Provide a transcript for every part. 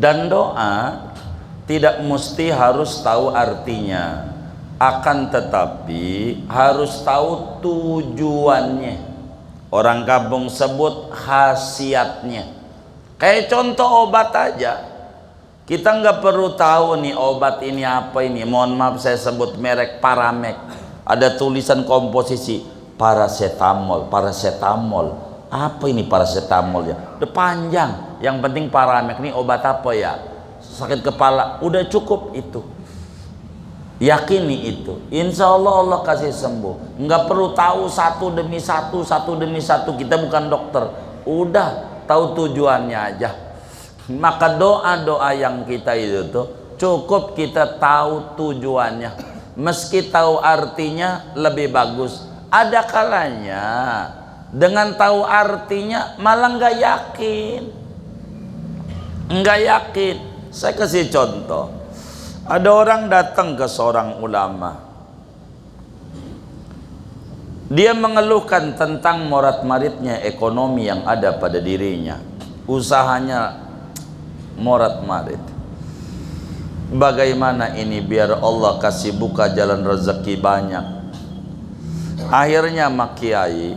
Dan doa tidak mesti harus tahu artinya, akan tetapi harus tahu tujuannya. Orang kampung sebut khasiatnya. Kayak contoh obat aja, kita nggak perlu tahu nih obat ini apa ini. Mohon maaf saya sebut merek Paramek, ada tulisan komposisi paracetamol. Apa ini paracetamol ya? Udah panjang. Yang penting Paramek ini obat apa ya? Sakit kepala, udah cukup itu. Yakini itu, insya Allah Allah kasih sembuh. Nggak perlu tahu satu demi satu. Kita bukan dokter. Udah tahu tujuannya aja. Maka doa-doa yang kita itu tuh cukup kita tahu tujuannya. Meski tahu artinya lebih bagus. Ada kalanya dengan tahu artinya malah nggak yakin. Saya kasih contoh. Ada orang datang ke seorang ulama. Dia mengeluhkan tentang morat-maritnya ekonomi yang ada pada dirinya. Usahanya morat-marit. Bagaimana ini biar Allah kasih buka jalan rezeki banyak. Akhirnya mak kiai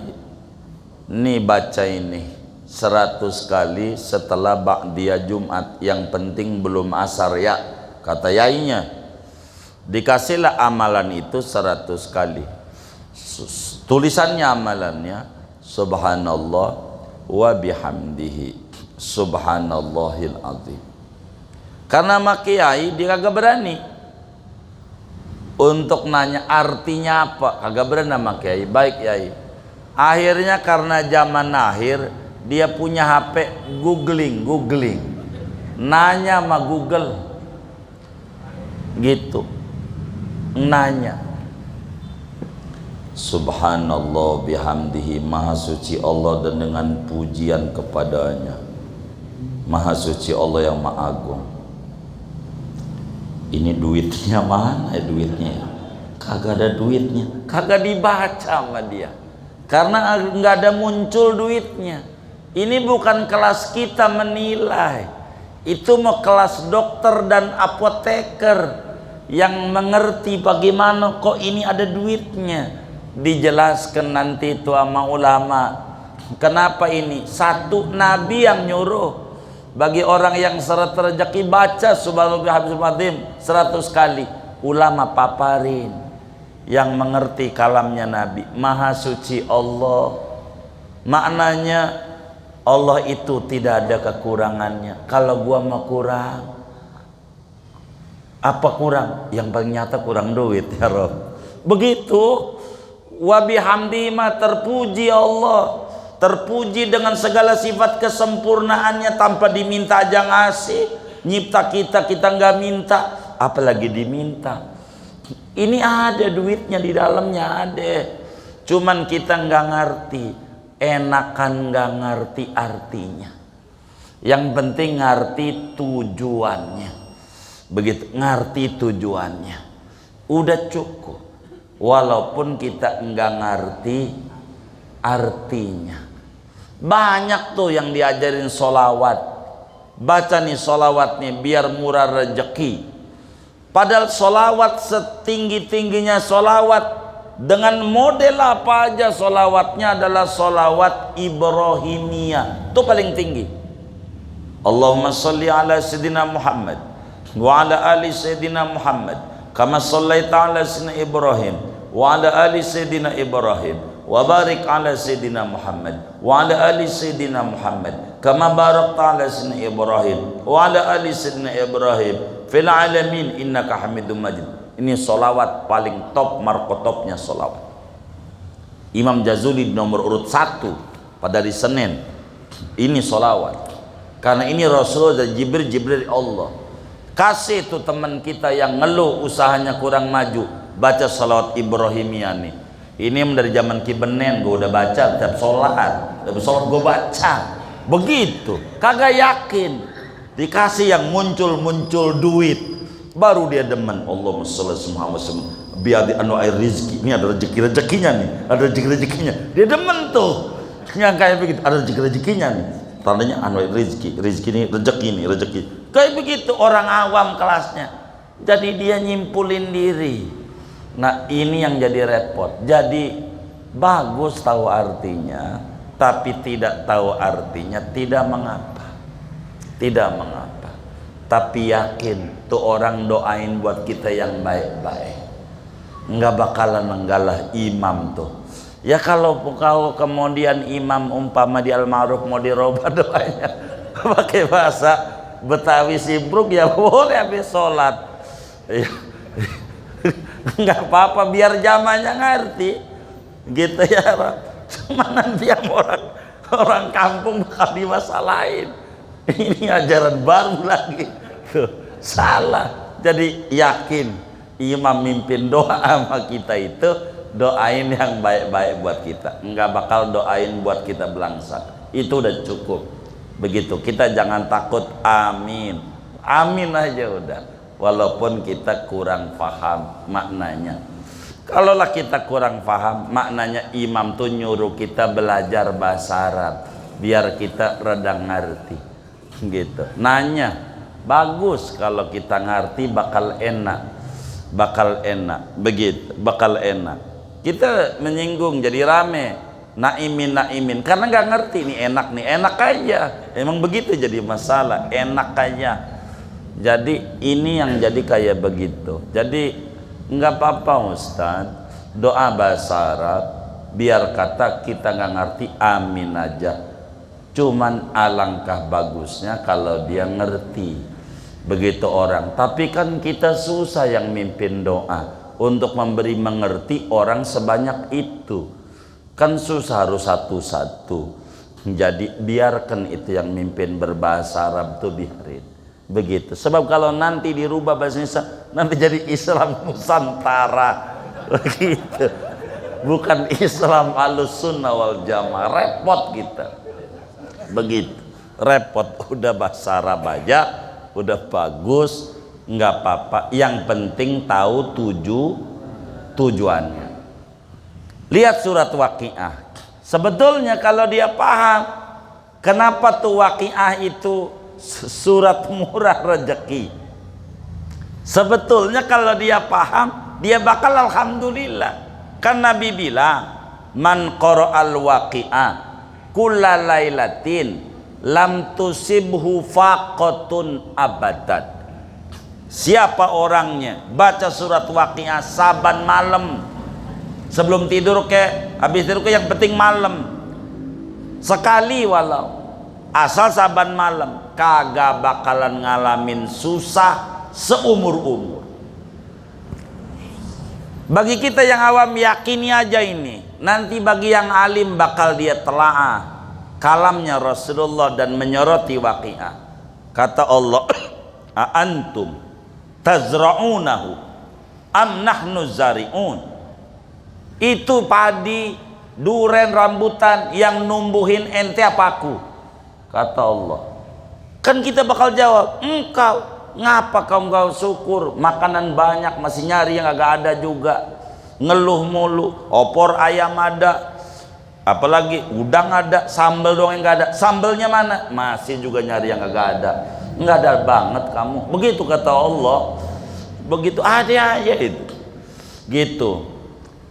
nih baca ini 100 kali setelah ba'diyah Jumat, yang penting belum asar ya, kata yainya. Dikasihlah amalan itu 100 kali. Tulisannya amalannya subhanallah wa bihamdihi subhanallahil azim. Karena mak kiai dia kagak berani untuk nanya artinya apa, kagak berani mak kiai. Baik yai. Akhirnya karena zaman akhir dia punya HP googling, nanya sama Google gitu, nanya subhanallah bihamdihi, maha suci Allah dan dengan pujian kepadanya, maha suci Allah yang maha agung. Ini duitnya mana ya? Duitnya kagak ada, duitnya kagak dibaca sama dia karena nggak ada muncul duitnya. Ini bukan kelas kita menilai, itu mau kelas dokter dan apoteker yang mengerti bagaimana kok ini ada duitnya. Dijelaskan nanti itu sama ulama kenapa ini. Satu, Nabi yang nyuruh bagi orang yang seret rezeki baca subhanallah 100 kali. Ulama paparin yang mengerti kalamnya Nabi, maha suci Allah, maknanya Allah itu tidak ada kekurangannya. Kalau gua mau kurang, apa kurang? Yang paling nyata kurang duit ya Rob. Begitu. Wa bihamdi ma, terpuji Allah, terpuji dengan segala sifat kesempurnaannya tanpa diminta aja ngasih. Nyipta kita nggak minta, apalagi diminta. Ini ada duitnya di dalamnya, ada. Cuman kita nggak ngerti. Enakan nggak ngerti artinya. Yang penting ngerti tujuannya. Begitu ngerti tujuannya, udah cukup. Walaupun kita nggak ngerti artinya. Banyak tuh yang diajarin solawat. Baca nih solawat nih biar murah rezeki. Padahal solawat setinggi-tingginya solawat, dengan model apa aja solawatnya adalah solawat Ibrahimiyah, itu paling tinggi. Allahumma salli ala Sayyidina Muhammad wa ala ali Sayyidina Muhammad kama sallaita ala Sayyidina Ibrahim wa ala ali Sayyidina Ibrahim wa barik ala Sayyidina Muhammad wa ala ali Sayyidina Muhammad kama barakta ala Sayyidina Ibrahim wa ala ali Sayyidina Ibrahim fil alamin innaka Hamidum Majid. Ini solawat paling top, markotopnya solawat. Imam Jazuli nomor urut 1 pada hari Senin. Ini solawat. Karena ini Rasulullah dan Jibril Allah. Kasih tuh teman kita yang ngeluh usahanya kurang maju, baca solawat Ibrahimiyah nih. Ini dari zaman Kibenen gue udah baca tiap sholat. Tiap sholat gue baca. Begitu. Kagak yakin. Dikasih yang muncul duit, baru dia demen. Allahumma sholli ala Muhammad biar anu air rizki. Ini ada rezekinya nih, ada rezekinya. Dia demen tuh yang kayak begitu, ada rezekinya nih. tandanya rezeki ini kayak begitu orang awam kelasnya. Jadi dia nyimpulin diri. Nah ini yang jadi repot. Jadi bagus tahu artinya, tapi tidak tahu artinya tidak mengapa, tapi yakin tuh orang doain buat kita yang baik-baik, nggak bakalan menggalah imam tuh. Ya kalau kemudian imam umpama di al-ma'ruf mau dirubah doanya pakai bahasa Betawi Sibruk, ya boleh habis sholat nggak apa-apa biar jamaahnya ngerti gitu ya Rob. Cuma nanti yang orang kampung bakal dimasalahin, ini ajaran baru lagi tuh, salah. Jadi yakin imam mimpin doa sama kita itu doain yang baik-baik buat kita, nggak bakal doain buat kita belangsak. Itu udah cukup. Begitu, kita jangan takut, amin aja udah, walaupun kita kurang paham maknanya. Kalaulah kita kurang paham maknanya, imam tuh nyuruh kita belajar bahasa Arab biar kita rada ngerti gitu. Nanya bagus, kalau kita ngerti bakal enak begitu, bakal enak. Kita menyinggung jadi rame, naimin karena nggak ngerti nih enak aja, emang begitu jadi masalah, enak aja. Jadi ini yang jadi kayak begitu. Jadi nggak apa-apa Ustaz, doa bahasa Arab biar kata kita nggak ngerti, amin aja. Cuman alangkah bagusnya kalau dia ngerti begitu orang. Tapi kan kita susah yang mimpin doa untuk memberi mengerti orang sebanyak itu, kan susah, harus satu-satu. Jadi biarkan itu yang mimpin berbahasa Arab tuh biarin begitu. Sebab kalau nanti dirubah bahasa Indonesia nanti jadi Islam Nusantara begitu, bukan Islam Ahlussunnah wal Jamaah. Repot kita begitu, repot. Udah bahasa Arab aja udah bagus, nggak apa-apa, yang penting tahu tujuannya. Lihat surat Waqiah. Sebetulnya kalau dia paham kenapa tuh Waqiah itu surat murah rezeki, sebetulnya kalau dia paham dia bakal alhamdulillah. Kan Nabi bilang, man qara'al Waqiah kullalailatin lam tusibhu faqatun abadan. Siapa orangnya baca surat Waqiah saban malam sebelum tidur habis tidur yang penting malam sekali, walau asal saban malam, kagak bakalan ngalamin susah seumur-umur. Bagi kita yang awam yakini aja ini, nanti bagi yang alim bakal dia telaah kalamnya Rasulullah dan menyoroti Waqiah. Kata Allah, a antum tazra'unahu am nahnu zari'un. Itu padi, duren, rambutan yang numbuhin ente apa aku? Kata Allah. Kan kita bakal jawab, engkau. Ngapa kau enggak syukur? Makanan banyak masih nyari yang agak ada juga. Ngeluh mulu, opor ayam ada, apalagi udang ada, sambal doang yang enggak ada. Sambalnya mana? Masih juga nyari yang agak ada. Enggak ada banget kamu. Begitu kata Allah. Begitu ada aja itu. Gitu.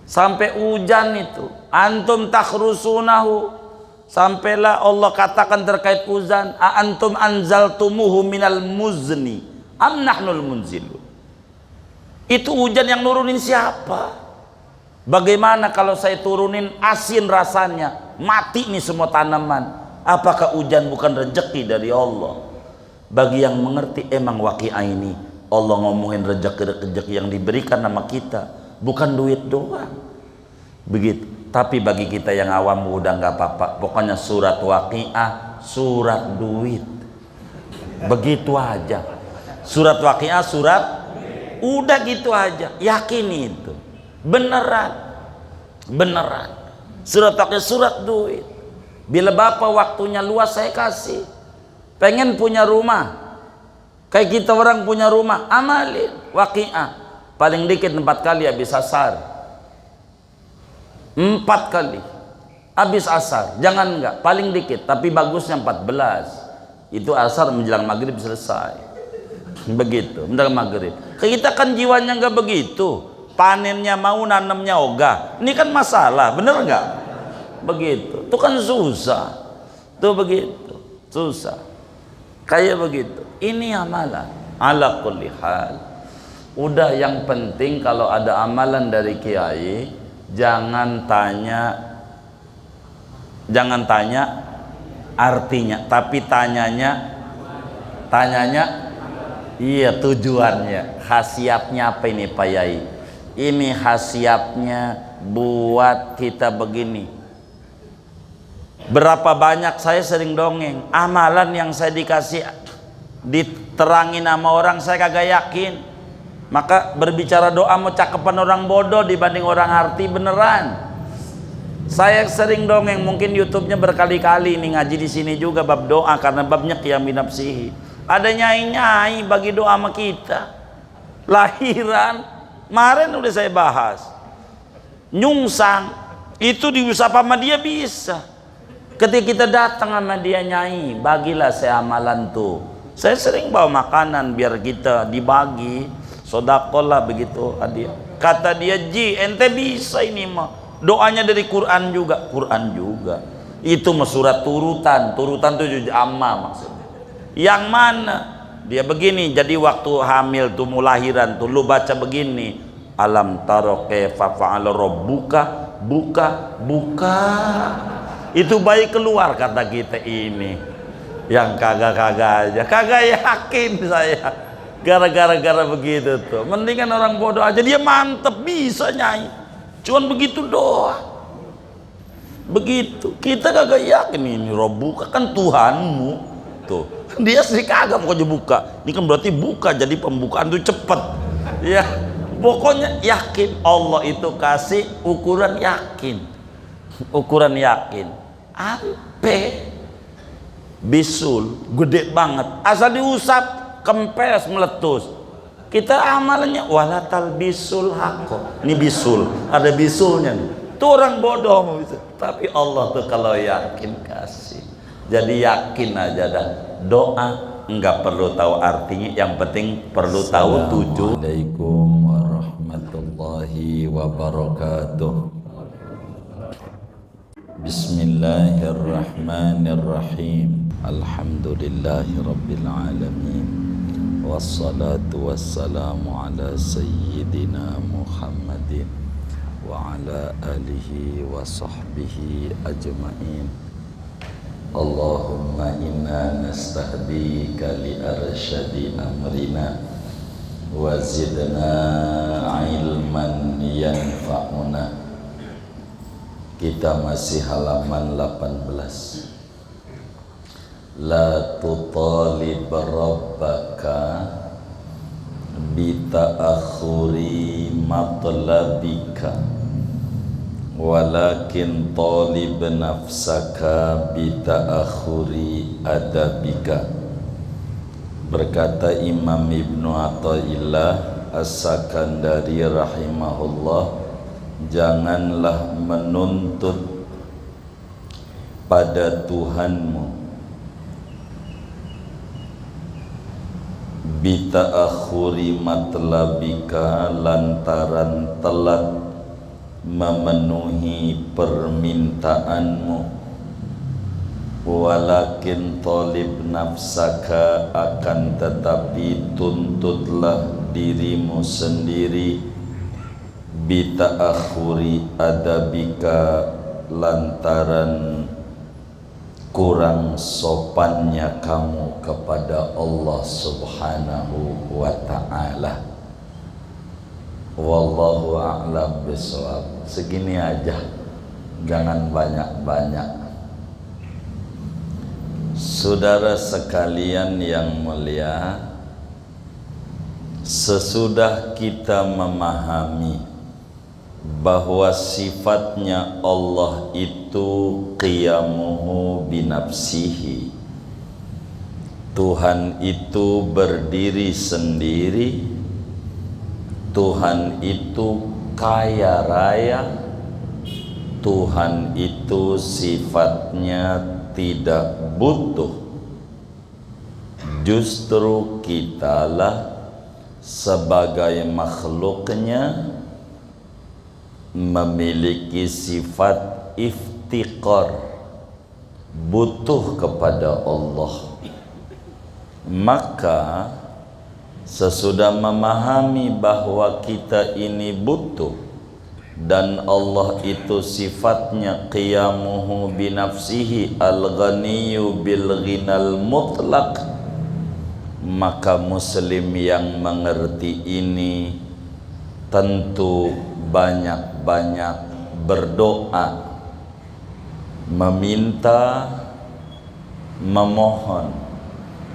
Sampai hujan itu. Antum takhrusunahu. Sampailah Allah katakan terkait hujan, a antum anzaltumuhu minal muzni am nahnul munzilun. Itu hujan yang nurunin siapa? Bagaimana kalau saya turunin asin rasanya, mati nih semua tanaman? Apakah hujan bukan rezeki dari Allah? Bagi yang mengerti, emang Waqiah ini Allah ngomongin rezeki yang diberikan sama kita, bukan duit doang. Begitu. Tapi bagi kita yang awam udah nggak apa-apa, pokoknya surat Waqiah surat duit, begitu aja. Surat Waqiah surat, udah gitu aja, yakini itu beneran. Surat Waqiah surat duit. Bila bapak waktunya luas saya kasih. Pengen punya rumah kayak kita orang punya rumah, amalin Waqiah paling dikit 4 kali habis asar, 4 kali habis asar, jangan enggak, paling dikit, tapi bagusnya 14. Itu asar menjelang maghrib selesai. Begitu, menjelang maghrib. Kita kan jiwanya enggak begitu. Panennya mau, nanamnya ogah. Ini kan masalah, bener enggak? Begitu. Itu kan susah. Tuh begitu, susah. Kayak begitu. Ini amalan. Ala kulli hal. Udah, yang penting kalau ada amalan dari kiai, jangan tanya artinya, tapi tanyanya iya tujuannya, khasiatnya apa ini Pak Yai? Ini khasiatnya buat kita begini. Berapa banyak saya sering dongeng, amalan yang saya dikasih diterangin sama orang saya kagak yakin. Maka berbicara doa mau cakepan orang bodoh dibanding orang arti beneran. Saya sering dongeng, mungkin YouTube-nya berkali-kali ini ngaji di sini juga bab doa, karena babnya qiyam binafsihi. Ada nyai-nyai bagi doa sama kita. Lahiran, kemarin udah saya bahas. Nyungsang, itu diusap sama dia bisa. Ketika kita datang sama dia, nyai, bagilah saya amalan tuh. Saya sering bawa makanan biar kita dibagi, sodakolah begitu hadiah. Kata dia, Ji, ente bisa ini mah. Doanya dari Quran juga, itu mah surat turutan tuh amma maksudnya. Yang mana dia begini, jadi waktu hamil tuh mau lahiran tuh lu baca begini, alam taro kaifa fa'ala rabbuka, buka itu bayi keluar, kata kita ini. Yang kagak aja, kagak yakin saya gara-gara begitu tuh. Mendingan orang bodoh aja, dia mantep bisa nyai. Cuman begitu doa. Begitu. Kita kagak yakin ini Rabbuka kan Tuhanmu. Tuh. Dia sih kagak mau buka. Ini kan berarti buka, jadi pembukaan tuh cepet. Ya. Pokoknya yakin. Allah itu kasih ukuran yakin. Ukuran yakin. Ampe bisul gede banget. Asal diusap kempes meletus. Kita amalannya walatal bisul haqq. Ini bisul, ada bisulnya nih. Tuh orang bodoh mau bisa. Tapi Allah tuh kalau yakin kasih. Jadi yakin aja dah. Doa enggak perlu tahu artinya, yang penting perlu tahu tujuan. Assalamualaikum warahmatullahi wabarakatuh. Bismillahirrahmanirrahim. Alhamdulillahirabbil alamin. Wassalatu wassalamu ala sayyidina Muhammadin wa ala alihi wa sahbihi ajma'in. Allahumma inna nastahdika li arsyadi amrina wa zidna ilman yanfa'una. Kita masih halaman 18. La tutalib rabbaka bita'akhuri matlabika walakin talib nafsaka bita'akhuri adabika. Berkata Imam Ibnu Athaillah As-Sakandari rahimahullah, janganlah menuntut pada Tuhanmu bita'akhuri matlabika, lantaran telat memenuhi permintaanmu. Walakin talib nafsaka, akan tetapi tuntutlah dirimu sendiri. Bita'akhuri adabika, lantaran kurang sopannya kamu kepada Allah Subhanahu wa ta'ala. Wallahu a'lam bishawab. Segini aja, jangan banyak-banyak. Saudara sekalian yang mulia, sesudah kita memahami bahwa sifatnya Allah itu qiyamuhu binafsihi, Tuhan itu berdiri sendiri, Tuhan itu kaya raya, Tuhan itu sifatnya tidak butuh. Justru kitalah sebagai makhluknya memiliki sifat iftiqar, butuh kepada Allah. Maka sesudah memahami bahwa kita ini butuh dan Allah itu sifatnya qiyamuhu binafsihi al-ghaniyyu bil ghinal mutlaq, maka muslim yang mengerti ini tentu banyak-banyak berdoa, meminta, memohon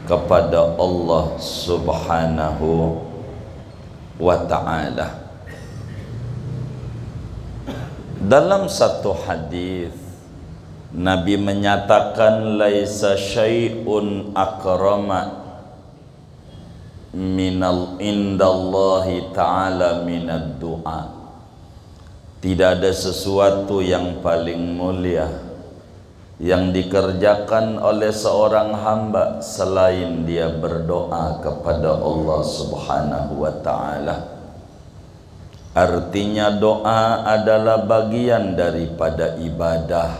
kepada Allah Subhanahu wa ta'ala. Dalam satu hadis Nabi menyatakan laisa syai'un akrama minal indallahi ta'ala minad du'a. Tidak ada sesuatu yang paling mulia yang dikerjakan oleh seorang hamba selain dia berdoa kepada Allah Subhanahu wa ta'ala. Artinya doa adalah bagian daripada ibadah,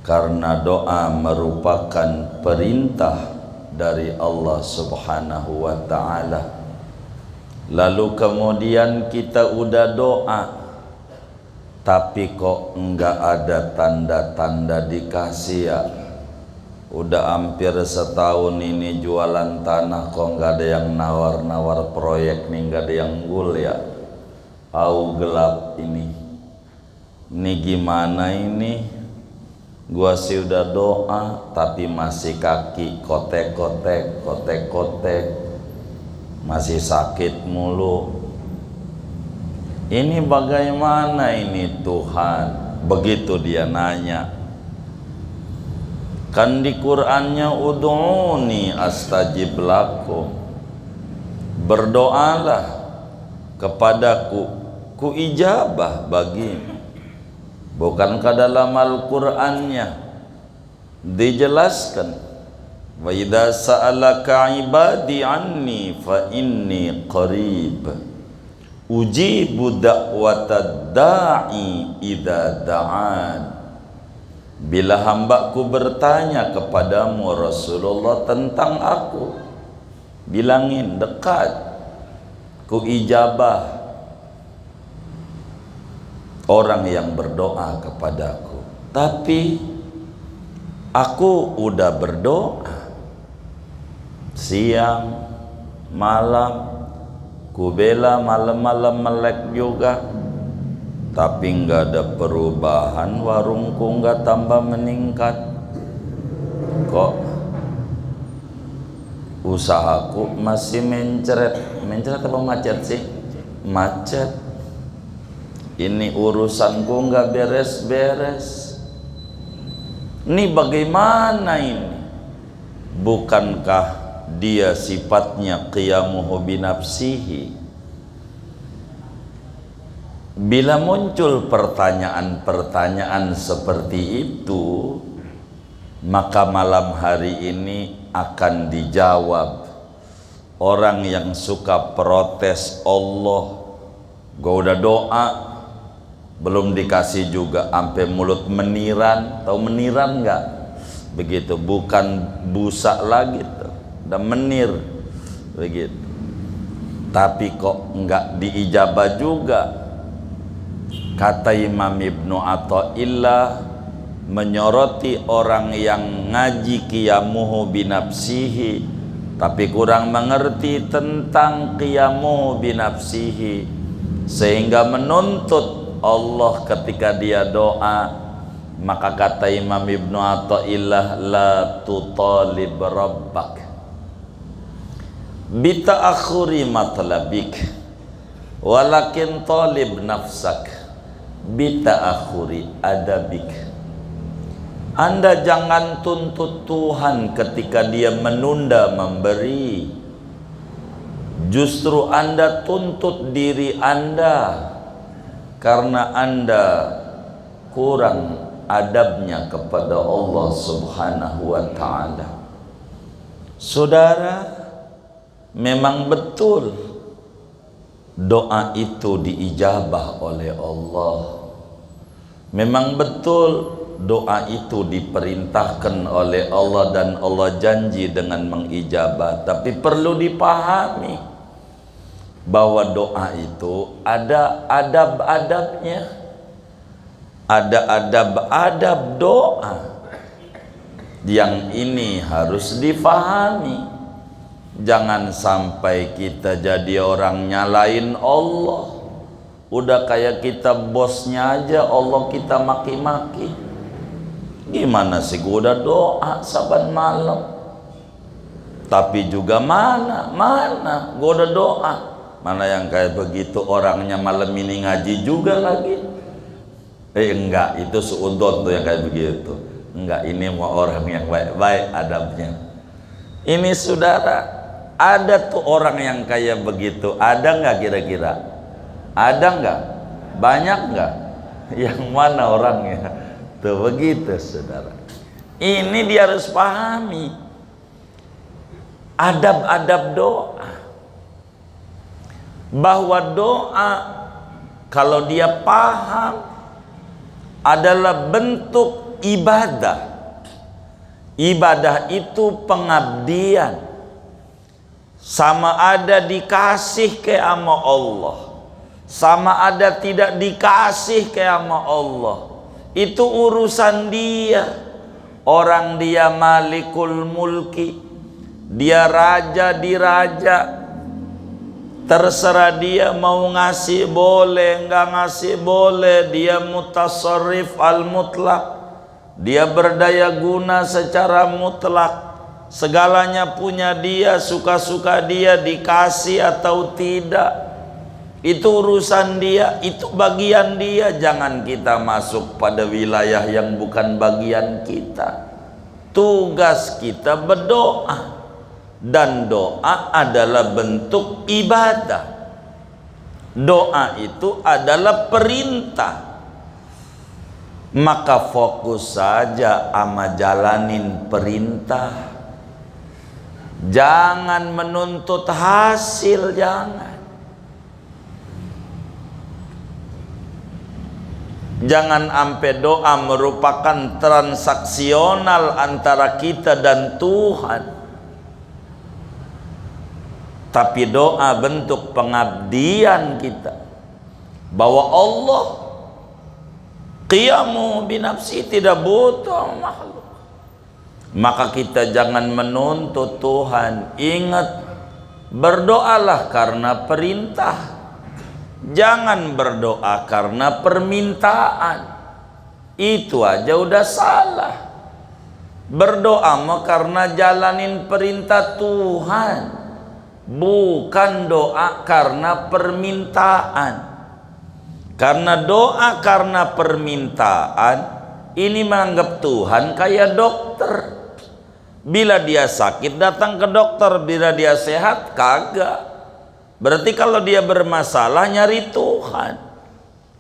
karena doa merupakan perintah dari Allah Subhanahu wa ta'ala. Lalu kemudian kita udah doa, tapi kok enggak ada tanda-tanda dikasih ya. Udah hampir setahun ini jualan tanah kok enggak ada yang nawar-nawar proyek nih, enggak ada yang gul ya. Au gelap ini. Ini gimana ini? Gua sih udah doa tapi masih kaki kotek-kotek, masih sakit mulu. Ini bagaimana ini Tuhan? Begitu dia nanya. Kan di Qur'annya ud'uni astajib lakum, berdoalah kepadaku, ku ijabah bagimu. Bukankah dalam Al-Qur'annya dijelaskan, wa idza sa'alaka ibadi anni fa inni qarib ujibu da'watad da'i idza da'an. Bila hambaku bertanya kepadamu Rasulullah tentang aku, bilangin dekat, ku ijabah orang yang berdoa kepadaku. Tapi aku udah berdoa siang, malam, kubela malam-malam melek juga, tapi nggak ada perubahan. Warungku nggak tambah meningkat. Kok usahaku masih mencret apa macet sih? Macet. Ini urusanku nggak beres-beres. Ini bagaimana ini? Bukankah dia sifatnya qiyamuhu binafsihi? Bila muncul pertanyaan-pertanyaan seperti itu, maka malam hari ini akan dijawab. Orang yang suka protes Allah, gua udah doa belum dikasih juga, sampai mulut meniran. Tahu meniran nggak? Begitu, bukan busa lagi tuh, udah menir begitu. Tapi kok nggak diijabah juga. Kata Imam Ibnu Athaillah menyoroti orang yang ngaji qiyamuhu binafsihi tapi kurang mengerti tentang qiyamuhu binafsihi, sehingga menuntut Allah ketika dia doa. Maka kata Imam Ibnu Athaillah, la tutalib rabbak bita'akhuri matlabik walakin talib nafsak bita'akhuri adabik. Anda jangan tuntut Tuhan ketika dia menunda memberi. Justru Anda tuntut diri Anda, karena Anda kurang adabnya kepada Allah Subhanahu wa ta'ala. Saudara, memang betul doa itu diijabah oleh Allah. Memang betul doa itu diperintahkan oleh Allah dan Allah janji dengan mengijabah. Tapi perlu dipahami bahwa doa itu ada adab-adabnya. Ada adab-adab doa. Yang ini harus difahami. Jangan sampai kita jadi orang nyalain Allah. Udah kayak kita bosnya aja Allah kita maki-maki. Gimana sih gua udah doa saban malam, tapi juga mana gua udah doa. Mana yang kayak begitu orangnya malam ini ngaji juga lagi. Enggak, itu suudon tuh yang kayak begitu. Enggak, ini mau orang yang baik-baik adabnya. Ini saudara, ada tuh orang yang kayak begitu. Ada nggak kira-kira? Ada nggak? Banyak nggak? Yang mana orangnya? Tuh begitu saudara. Ini dia harus pahami adab-adab doa. Bahwa doa kalau dia paham adalah bentuk ibadah. Ibadah itu pengabdian. Sama ada dikasih ke ama Allah, sama ada tidak dikasih ke ama Allah. Itu urusan dia. Orang dia malikul mulki, dia raja di raja. Terserah dia mau ngasih boleh, nggak ngasih boleh. Dia mutasarrif al-mutlak, dia berdaya guna secara mutlak. Segalanya punya dia, suka-suka dia, dikasih atau tidak itu urusan dia, itu bagian dia. Jangan kita masuk pada wilayah yang bukan bagian kita. Tugas kita berdoa, dan doa adalah bentuk ibadah. Doa itu adalah perintah. Maka fokus saja ama jalanin perintah. Jangan menuntut hasil, jangan. Jangan sampai doa merupakan transaksional antara kita dan Tuhan. Tapi doa bentuk pengabdian kita. Bahwa Allah qiyamu binafsi, tidak butuh makhluk. Maka kita jangan menuntut Tuhan. Ingat, berdoalah karena perintah. Jangan berdoa karena permintaan. Itu aja udah salah. Berdoa mah karena jalanin perintah Tuhan, bukan doa karena permintaan. Karena doa karena permintaan, ini menganggap Tuhan kayak dokter. Bila dia sakit datang ke dokter, bila dia sehat kagak. Berarti kalau dia bermasalah nyari Tuhan.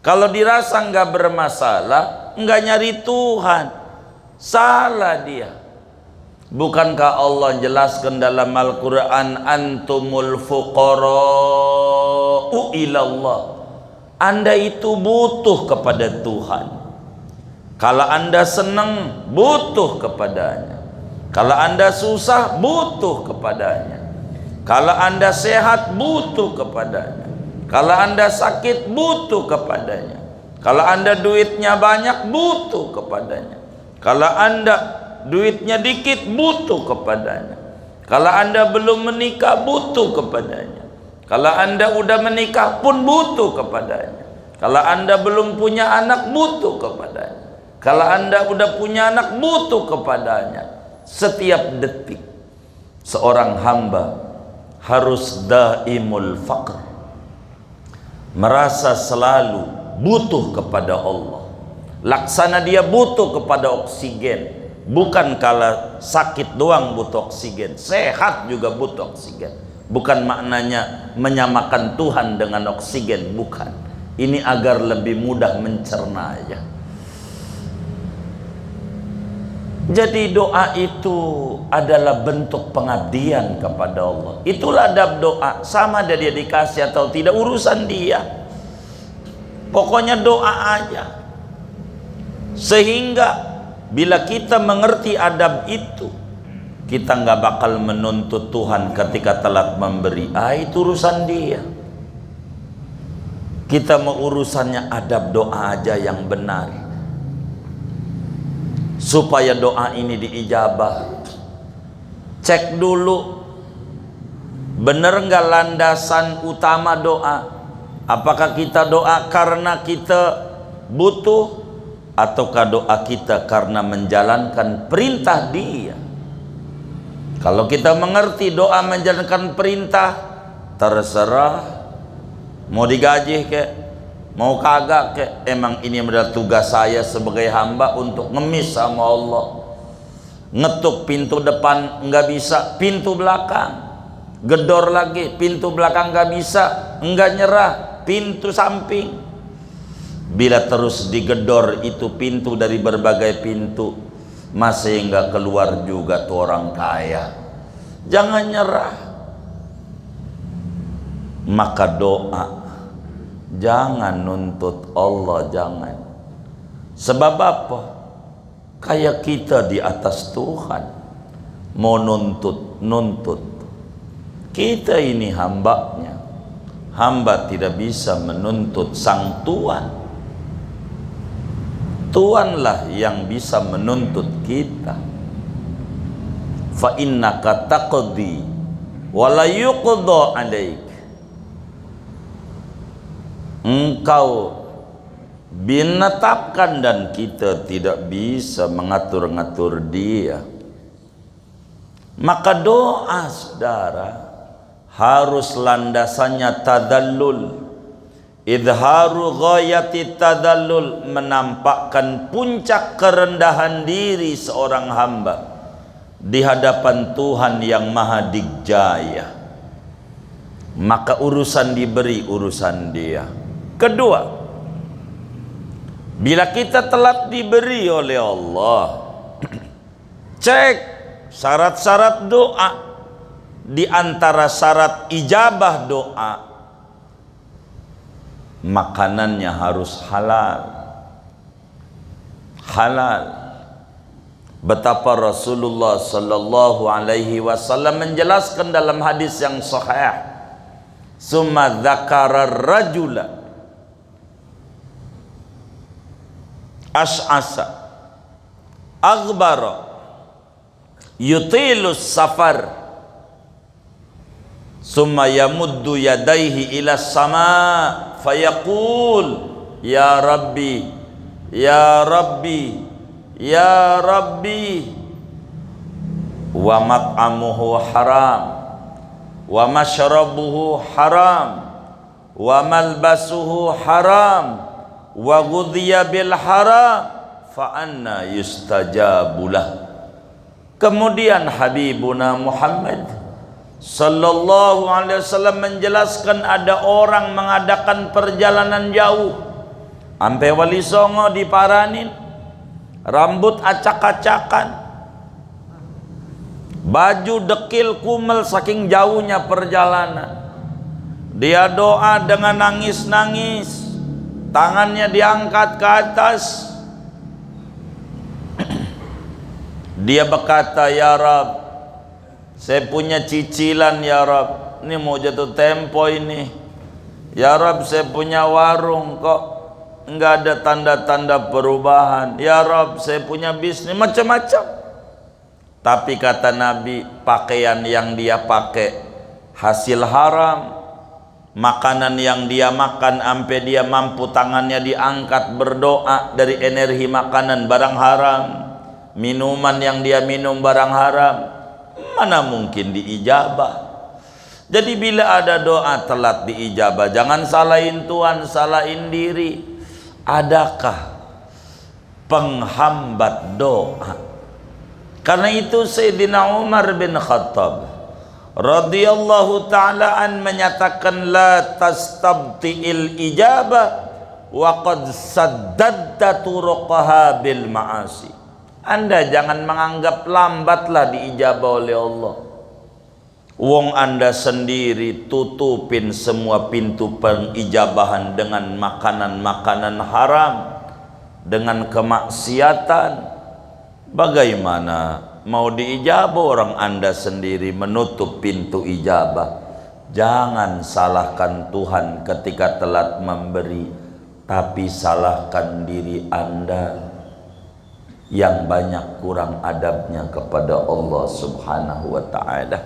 Kalau dirasa nggak bermasalah, nggak nyari Tuhan. Salah dia. Bukankah Allah jelaskan dalam Al-Quran, antumul fuqara'u ilallah. Anda itu butuh kepada Tuhan. Kalau Anda senang, butuh kepadanya. Kalau Anda susah, butuh kepadanya. Kalau Anda sehat, butuh kepadanya. Kalau Anda sakit, butuh kepadanya. Kalau Anda duitnya banyak, butuh kepadanya. Kalau Anda duitnya dikit, butuh kepadanya. Kalau Anda belum menikah, butuh kepadanya. Kalau Anda udah menikah pun butuh kepadanya. Kalau Anda belum punya anak, butuh kepadanya. Kalau Anda udah punya anak, butuh kepadanya. Setiap detik seorang hamba harus daimul faqr, merasa selalu butuh kepada Allah. Laksana dia butuh kepada oksigen. Bukan kala sakit doang butuh oksigen, sehat juga butuh oksigen. Bukan maknanya menyamakan Tuhan dengan oksigen, bukan. Ini agar lebih mudah mencerna ya. Jadi doa itu adalah bentuk pengabdian kepada Allah. Itulah adab doa. Sama ada dia dikasih atau tidak, urusan dia. Pokoknya doa aja. Sehingga bila kita mengerti adab itu, kita nggak bakal menuntut Tuhan ketika telat memberi. Itu urusan dia. Kita mau urusannya adab doa aja yang benar, supaya doa ini diijabah. Cek dulu bener nggak landasan utama doa. Apakah kita doa karena kita butuh, ataukah doa kita karena menjalankan perintah dia? Kalau kita mengerti doa menjalankan perintah, terserah mau digaji kek, mau kagak kek, emang ini adalah tugas saya sebagai hamba untuk ngemis sama Allah. Ngetuk pintu depan nggak bisa, pintu belakang gedor lagi, pintu belakang nggak bisa, nggak nyerah, pintu samping. Bila terus digedor itu pintu dari berbagai pintu, masih nggak keluar juga tuh orang kaya. Jangan nyerah. Maka doa, jangan nuntut Allah, jangan. Sebab apa? Kayak kita di atas Tuhan, mau nuntut. Kita ini hambanya. Hamba tidak bisa menuntut sang Tuhan. Tuhanlah yang bisa menuntut kita. Fa innaka taqdi wa la yuqda 'alaik. Engkau menetapkan dan kita tidak bisa mengatur-ngatur dia. Maka doa, saudara, harus landasannya tadallul. Idharu ghayati tadallul, menampakkan puncak kerendahan diri seorang hamba di hadapan Tuhan yang Maha Digjaya. Maka urusan diberi, urusan dia. Kedua, bila kita telat diberi oleh Allah, cek syarat-syarat doa. Di antara syarat ijabah doa, makanannya harus halal. Halal. Betapa Rasulullah sallallahu alaihi wasallam menjelaskan dalam hadis yang sahih. Summa dzakara rajula ash'asa aghbara yutilus safar summa yamuddu yadaihi ila sama fayaqul ya rabbi ya rabbi ya rabbi wa mat'amuhu haram wa mashrabuhu haram wa malbasuhu haram wa ghudhiya bil haram fa anna yustajabulah. Kemudian Habibuna Muhammad sallallahu alaihi wasallam menjelaskan ada orang mengadakan perjalanan jauh sampai Wali Songo diparanin, rambut acak-acakan, baju dekil kumel saking jauhnya perjalanan. Dia doa dengan nangis-nangis, tangannya diangkat ke atas. Dia berkata, ya Rab, saya punya cicilan ya Rab, ini mau jatuh tempo ini. Ya Rab, saya punya warung kok enggak ada tanda-tanda perubahan. Ya Rab, saya punya bisnis macam-macam. Tapi kata Nabi, pakaian yang dia pakai hasil haram, makanan yang dia makan sampai dia mampu tangannya diangkat berdoa dari energi makanan barang haram, minuman yang dia minum barang haram, mana mungkin diijabah. Jadi bila ada doa telat diijabah, jangan salahin Tuhan, salahin diri. Adakah penghambat doa? Karena itu Sayyidina Umar bin Khattab radhiyallahu ta'ala an menyatakan, la tastabti'il ijabah wa qad saddadta turuqaha bil ma'asi. Anda jangan menganggap lambatlah diijabah oleh Allah. Wong Anda sendiri tutupin semua pintu pengijabahan dengan makanan-makanan haram, dengan kemaksiatan. Bagaimana mau diijabah orang Anda sendiri menutup pintu ijabah? Jangan salahkan Tuhan ketika telat memberi, tapi salahkan diri Anda yang banyak kurang adabnya kepada Allah Subhanahu wa ta'ala.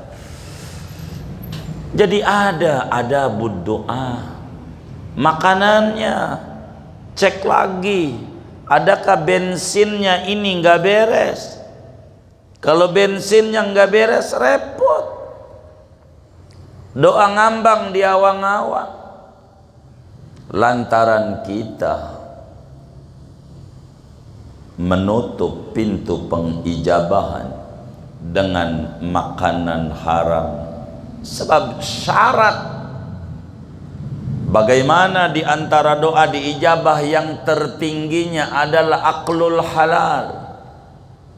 Jadi ada adabud doa. Makanannya cek lagi, adakah bensinnya ini nggak beres. Kalau bensinnya nggak beres repot. Doa ngambang di awang-awang lantaran kita menutup pintu pengijabahan dengan makanan haram. Sebab syarat bagaimana di antara doa diijabah yang tertingginya adalah aklul halal.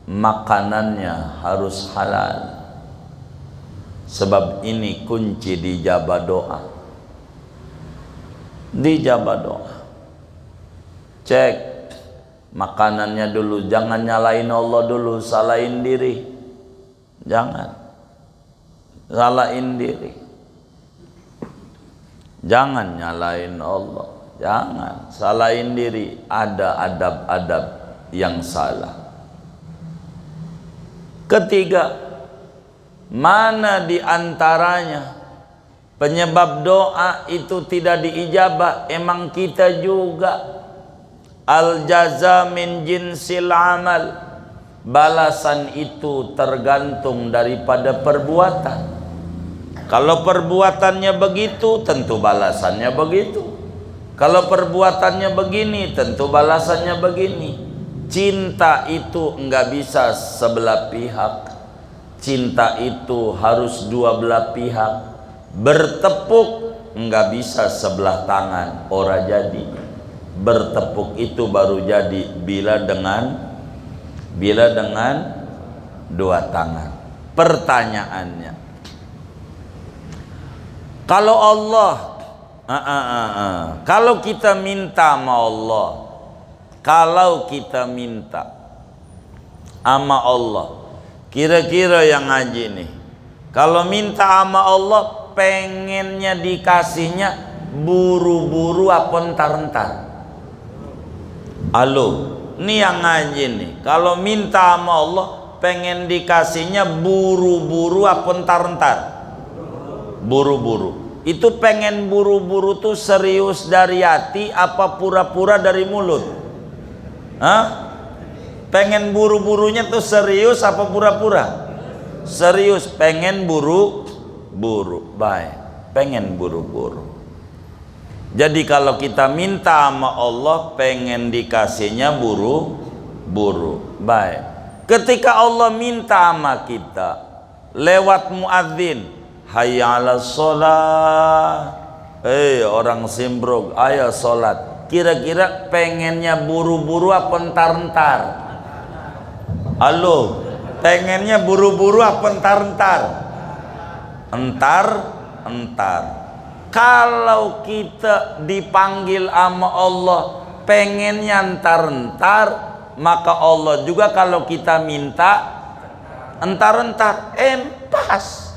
Makanannya harus halal. Sebab ini kunci dijabah doa. Dijabah doa. Cek makanannya dulu, jangan nyalain Allah dulu, salahin diri. Jangan salahin diri, jangan nyalain Allah, jangan salahin diri. Ada adab-adab yang salah. Ketiga, mana di antaranya penyebab doa itu tidak diijabah? Emang kita juga. Al jaza min jinsil amal. Balasan itu tergantung daripada perbuatan. Kalau perbuatannya begitu, tentu balasannya begitu. Kalau perbuatannya begini, tentu balasannya begini. Cinta itu enggak bisa sebelah pihak. Cinta itu harus dua belah pihak. Bertepuk enggak bisa sebelah tangan, ora jadi. Bertepuk itu baru jadi bila dengan dua tangan. Pertanyaannya, kalau Allah kalau kita minta sama Allah, kalau kita minta sama Allah, kira-kira yang ngaji nih, kalau minta sama Allah pengennya dikasihnya buru-buru apa entar-entar? Halo, ini yang ngaji nih, kalau minta sama Allah pengen dikasihnya buru-buru apa entar-entar? Buru-buru. Itu pengen buru-buru tuh serius dari hati apa pura-pura dari mulut? Hah? Pengen buru-burunya tuh serius apa pura-pura? Serius, pengen buru-buru. Baik, pengen buru-buru. Jadi kalau kita minta sama Allah pengen dikasihnya buru-buru. Baik. Ketika Allah minta sama kita lewat muadzin, hayya 'alas shalah. Orang Simbrog, ayo salat. Kira-kira pengennya buru-buru apa entar-entar? Halo, pengennya buru-buru apa entar-entar? Entar-entar. Kalau kita dipanggil sama Allah pengennya entar-entar, maka Allah juga kalau kita minta entar-entar. Pas.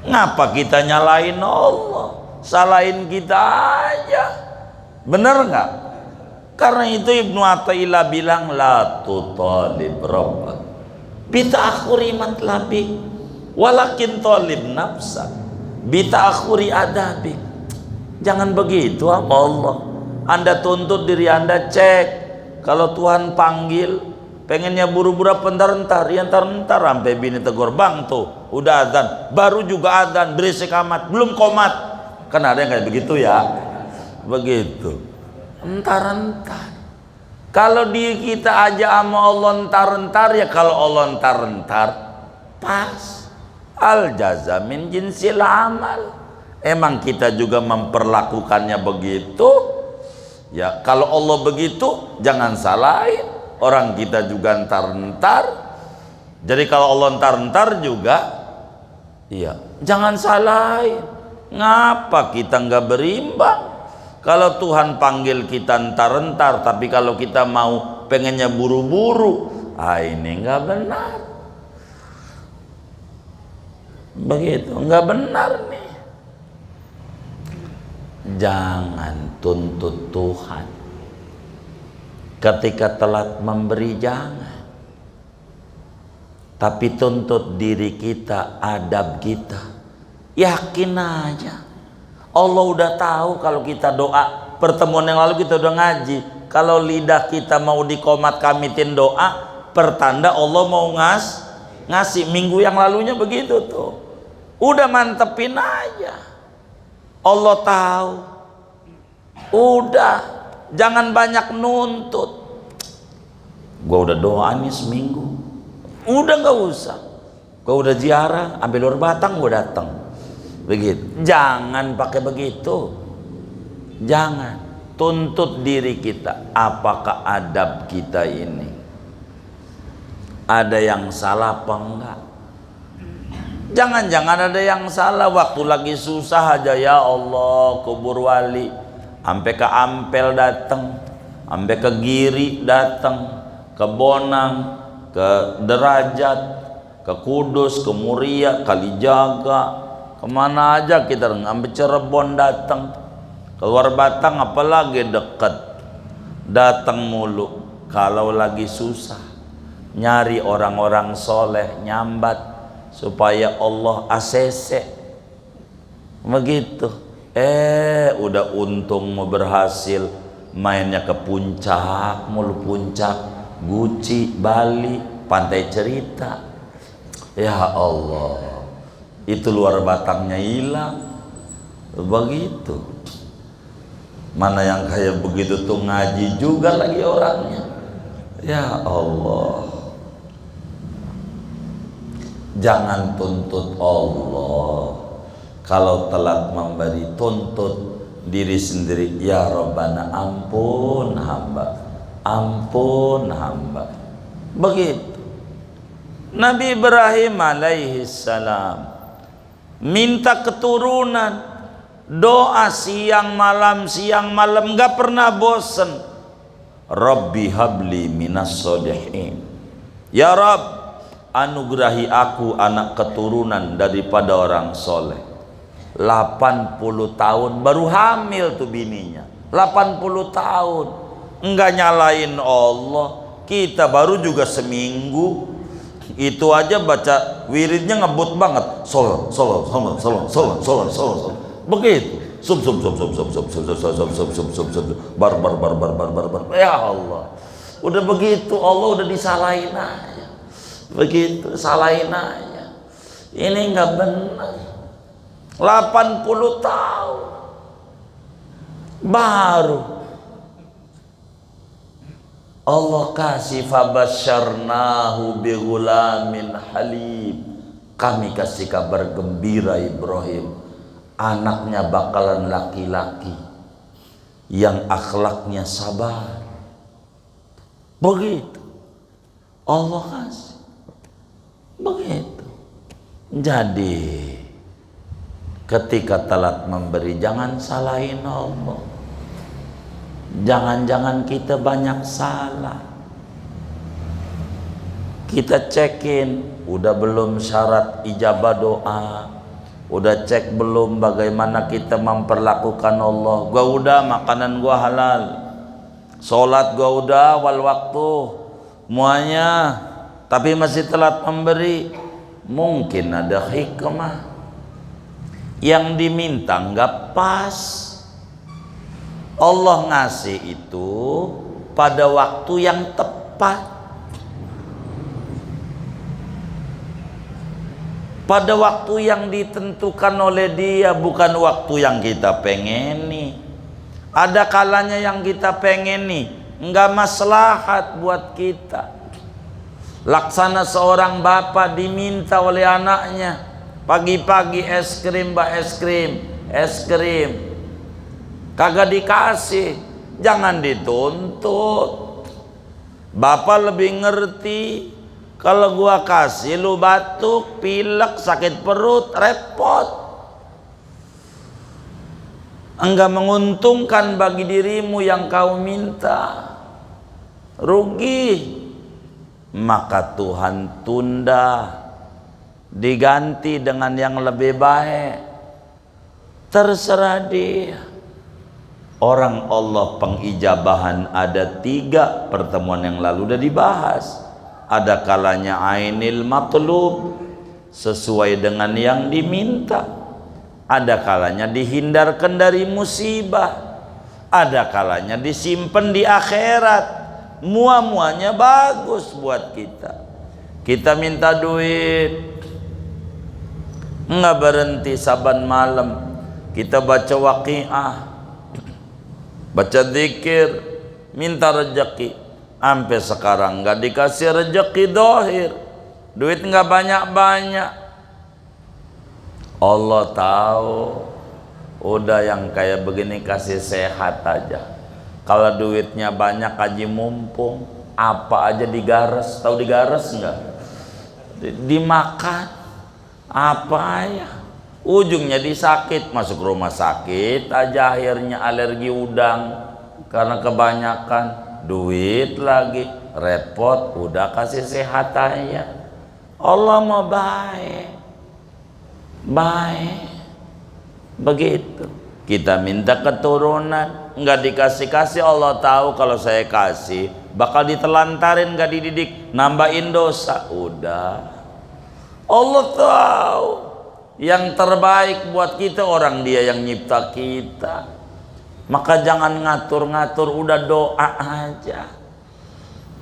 Ngapa kita nyalain Allah? Salahin kita aja. Bener nggak? Karena itu Ibnu Athaillah bilang la tutalib rabbak bita'akhuri matlabi walakin talib nafsa bita'akhuri adabi. Jangan begitu sama Allah. Anda tuntut diri Anda, cek. Kalau Tuhan panggil pengennya buru-buru entar-entar, ya entar-entar sampai bini tegur, bang tuh udah azan, baru juga azan, berisik amat, belum komat. Kan ada yang kayak begitu ya, begitu entar-entar. Kalau kita aja sama Allah entar-entar, ya kalau Allah entar-entar pas. Al jaza min jinsil amal. Emang kita juga memperlakukannya begitu? Ya kalau Allah begitu jangan salahin. orang kita juga ntar-ntar. Jadi kalau Allah ntar-ntar juga, iya, jangan salahin. Ngapa kita nggak berimbang? Kalau Tuhan panggil kita ntar-ntar, tapi kalau kita mau pengennya buru-buru, ini nggak benar. Begitu, nggak benar nih. Jangan tuntut Tuhan ketika telat memberi, jangan. Tapi tuntut diri kita, adab kita. Yakin aja, Allah udah tahu kalau kita doa. Pertemuan yang lalu kita udah ngaji, kalau lidah kita mau dikomat kamitin doa, pertanda Allah mau ngasih. Minggu yang lalunya begitu tuh. Udah mantepin aja. Allah tahu. Udah, jangan banyak nuntut. Gua udah doa nih seminggu. Udah nggak usah. Gua udah ziarah, ambil luar Batang gua datang. Begitu. Jangan pakai begitu. Jangan. Tuntut diri kita. Apakah adab kita ini ada yang salah apa enggak? Jangan-jangan ada yang salah waktu lagi susah aja, ya Allah, kubur wali, sampai ke Ampel datang, sampai ke Giri datang, ke Bonang, ke Derajat, ke Kudus, ke Muria, Kalijaga, kemana aja kita, sampai Cirebon datang, keluar Batang apalagi dekat, datang mulu. Kalau lagi susah, nyari orang-orang soleh, nyambat supaya Allah ACC begitu. Udah untung mau berhasil, mainnya ke puncak mulu, puncak Guci, Bali, Pantai Cerita. Ya Allah, itu luar Batangnya hilang. Begitu. Mana yang kayak begitu tuh ngaji juga lagi orangnya. Ya Allah, jangan tuntut Allah. Kalau telat memberi, tuntut diri sendiri. Ya Rabbana, ampun hamba, ampun hamba. Begitu. Nabi Ibrahim alaihi salam minta keturunan, doa siang malam nggak pernah bosen. Rabbi habli minas sholihin. Ya Rabb, anugerahi aku anak keturunan daripada orang soleh. 80 tahun baru hamil tuh bininya. 80 tahun enggak nyalain Allah. Kita baru juga seminggu, itu aja baca wiridnya ngebut banget. Sol begitu. Bar. Ya Allah, udah begitu Allah udah disalahin aja. Begitu, salahin aja. Ini nggak benar. 80 tahun baru Allah kasih, fabasyarnahu bighulamin halim. Kami kasih kabar gembira Ibrahim, anaknya bakalan laki-laki yang akhlaknya sabar. Begitu Allah kasih. Begitu. Jadi ketika telat memberi, jangan salahin Allah. Jangan-jangan kita banyak salah. Kita cekin, udah belum syarat ijabah doa, udah cek belum bagaimana kita memperlakukan Allah. Gua udah, makanan gua halal, sholat gua udah wal waktu semuanya, tapi masih telat memberi. Mungkin ada hikmah, yang diminta nggak pas. Allah ngasih itu pada waktu yang tepat, pada waktu yang ditentukan oleh Dia, bukan waktu yang kita pengeni. Ada kalanya yang kita pengeni nggak maslahat buat kita. Laksana seorang bapak diminta oleh anaknya, pagi-pagi es krim, mbak, es krim, kagak dikasih. Jangan dituntut, Bapak lebih ngerti. Kalau gua kasih lu batuk, pilek, sakit perut, repot. Enggak menguntungkan bagi dirimu yang kau minta, rugi. Maka Tuhan tunda, diganti dengan yang lebih baik. Terserah dia. Orang Allah pengijabahan ada 3, pertemuan yang lalu udah dibahas. Ada kalanya ainil matlub, sesuai dengan yang diminta. Ada kalanya dihindarkan dari musibah. Ada kalanya disimpan di akhirat. Mua-muanya bagus buat kita. Kita minta duit, enggak berhenti saban malam kita baca waqiah, baca zikir, minta rezeki. Sampai sekarang enggak dikasih rezeki dohir, duit enggak banyak-banyak. Allah tahu, udah yang kayak begini kasih sehat aja. Kalau duitnya banyak haji mumpung, apa aja digares. Tahu digares enggak? Dimakan apa ya, ujungnya disakit, masuk rumah sakit aja, akhirnya alergi udang karena kebanyakan duit lagi, repot. Udah kasih sehat aja. Allah mau baik begitu. Kita minta keturunan, nggak dikasih-kasih. Allah tahu kalau saya kasih bakal ditelantarin, nggak dididik, nambahin dosa. Udah, Allah tahu yang terbaik buat kita, orang Dia yang nyipta kita. Maka jangan ngatur-ngatur, udah doa aja.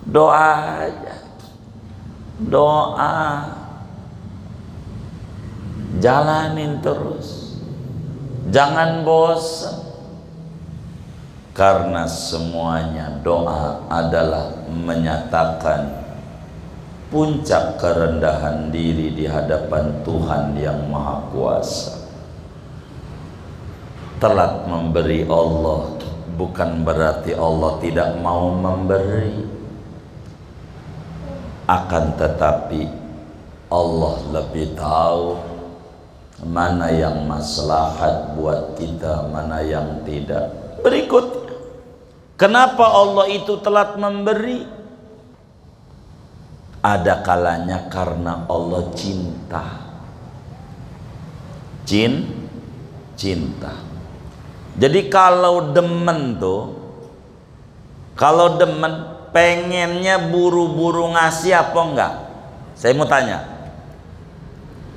Doa aja. Doa. Jalanin terus. Jangan bosan. Karena semuanya doa adalah menyatakan puncak kerendahan diri di hadapan Tuhan yang Maha Kuasa. Telat memberi Allah bukan berarti Allah tidak mau memberi. Akan tetapi Allah lebih tahu mana yang maslahat buat kita, mana yang tidak. Berikutnya, kenapa Allah itu telat memberi? Ada kalanya karena Allah cinta. Cinta. Jadi kalau demen tuh, kalau demen pengennya buru-buru ngasih apa enggak? Saya mau tanya.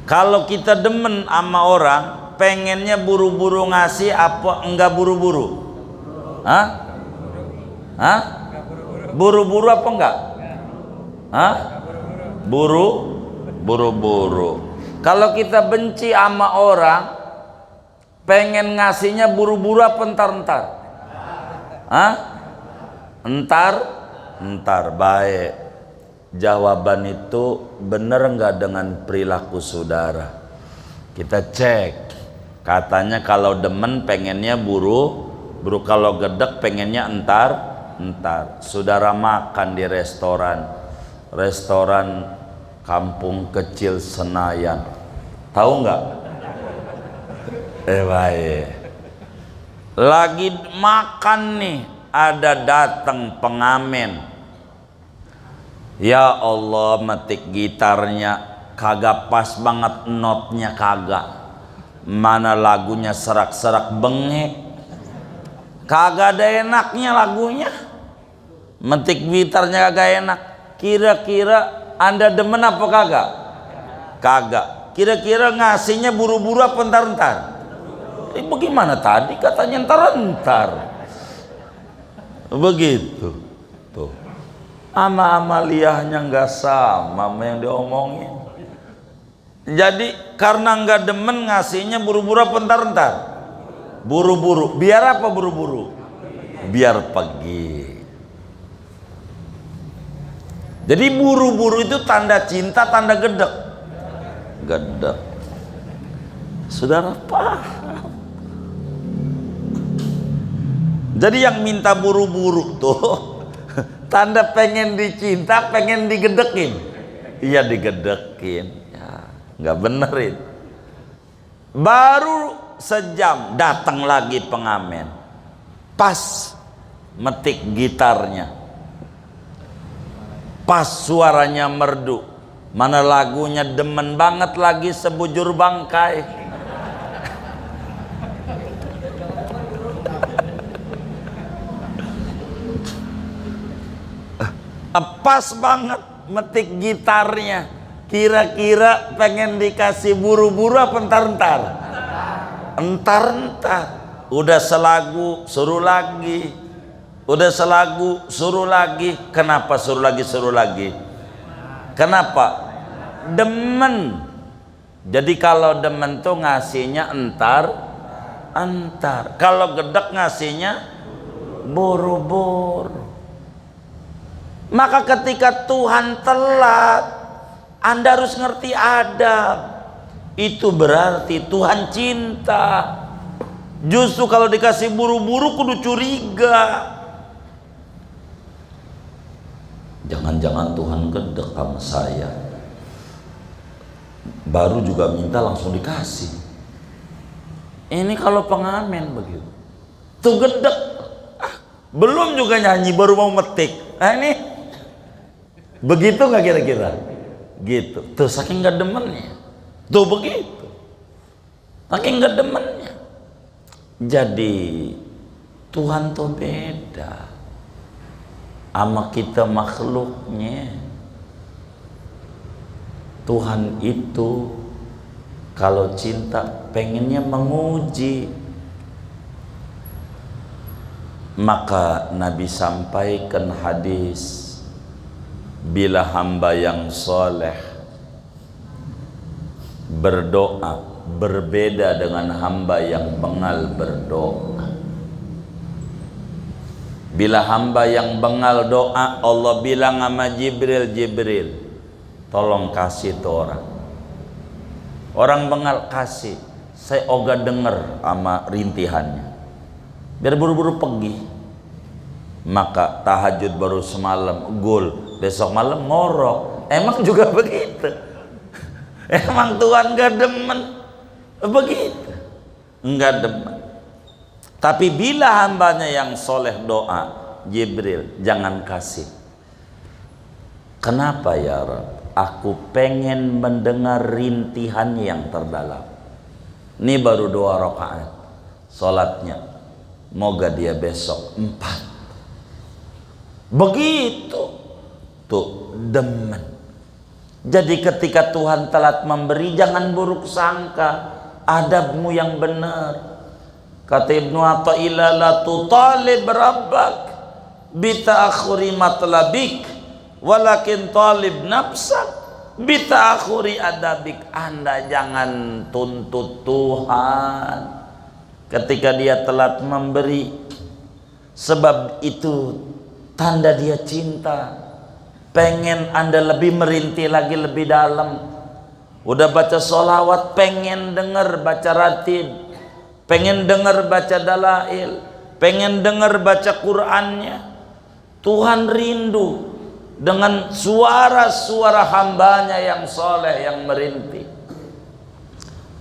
Kalau kita demen sama orang, pengennya buru-buru ngasih apa enggak buru-buru? Hah? Buru-buru apa enggak? Hah? Buru-buru. Kalau kita benci sama orang, pengen ngasihnya buru-buru apa entar-entar? Hah? Entar. Baik. Jawaban itu benar enggak dengan perilaku saudara? Kita cek. Katanya kalau demen pengennya buru, kalau gedek pengennya entar. Saudara makan di restoran kampung kecil Senayan, tahu nggak? Baik. Lagi makan nih, ada datang pengamen. Ya Allah, metik gitarnya kagak pas banget, notnya kagak. Mana lagunya serak-serak bengek, kagak ada enaknya lagunya. Metik gitarnya kagak enak. Kira-kira Anda demen apa kagak? Kagak. Kira-kira ngasihnya buru-buru apa entar-entar? Bagaimana tadi katanya entar-entar. Begitu. Tuh. Amaliyahnya nggak sama sama yang diomongin. Jadi karena nggak demen ngasihnya buru-buru apa entar-entar? Buru-buru. Biar apa buru-buru? Biar pergi. Jadi buru-buru itu tanda cinta, tanda gedek. Saudara paham? Jadi yang minta buru-buru tuh Tanda pengen dicinta, pengen digedekin. Iya digedekin. Ya, nggak benerin. Baru sejam datang lagi pengamen. Pas metik gitarnya. Pas suaranya merdu. Mana lagunya demen banget lagi Sebujur Bangkai. Pas banget metik gitarnya. Kira-kira pengen dikasih buru-buru apa entar-entar? Entar-entar. Udah selagu suruh lagi. Udah selagu suruh lagi. Kenapa suruh lagi suruh lagi? Kenapa? Demen. Jadi kalau demen tuh ngasihnya entar. Kalau gedek ngasihnya buru-buru. Maka ketika Tuhan telat, Anda harus ngerti adab. Itu berarti Tuhan cinta. Justru kalau dikasih buru-buru kudu curiga. Jangan-jangan Tuhan gedek sama saya. Baru juga minta langsung dikasih. Ini kalau pengamen begitu. Tuh gedek. Belum juga nyanyi baru mau metik. Nah ini begitu nggak kira-kira? Gitu. Tuh saking nggak demennya. Tuh begitu. Saking nggak demennya. Jadi Tuhan tuh beda sama kita makhluknya. Tuhan itu kalau cinta pengennya menguji. Maka Nabi sampaikan hadis, bila hamba yang soleh berdoa berbeda dengan hamba yang bengal berdoa. Bila hamba yang bengal doa, Allah bilang sama Jibril, Jibril tolong kasih tuh orang. Orang bengal kasih, saya ogah denger sama rintihannya, biar buru-buru pergi. Maka tahajud baru semalam gul, besok malam ngorok. Emang juga begitu. Emang Tuhan gak demen begitu? Enggak demen. Tapi bila hambanya yang soleh doa, Jibril jangan kasih. Kenapa ya Rabb? Aku pengen mendengar rintihan yang terdalam. Ini baru 2 rakaat sholatnya, moga dia besok 4. Begitu tuh demen. Jadi ketika Tuhan telat memberi, jangan buruk sangka, adabmu yang benar. Kata Ibnu Athaillah, la tutalib rabbak bita'akhuri matlabik walakin talib nafsak bita'akhuri adabik. Anda jangan tuntut Tuhan ketika dia telat memberi, sebab itu tanda dia cinta. Pengen Anda lebih merintih lagi lebih dalam. Udah baca sholawat, pengen denger baca ratib, pengen denger baca dalail, pengen denger baca Qur'annya. Tuhan rindu dengan suara-suara hambanya yang soleh, yang merintih.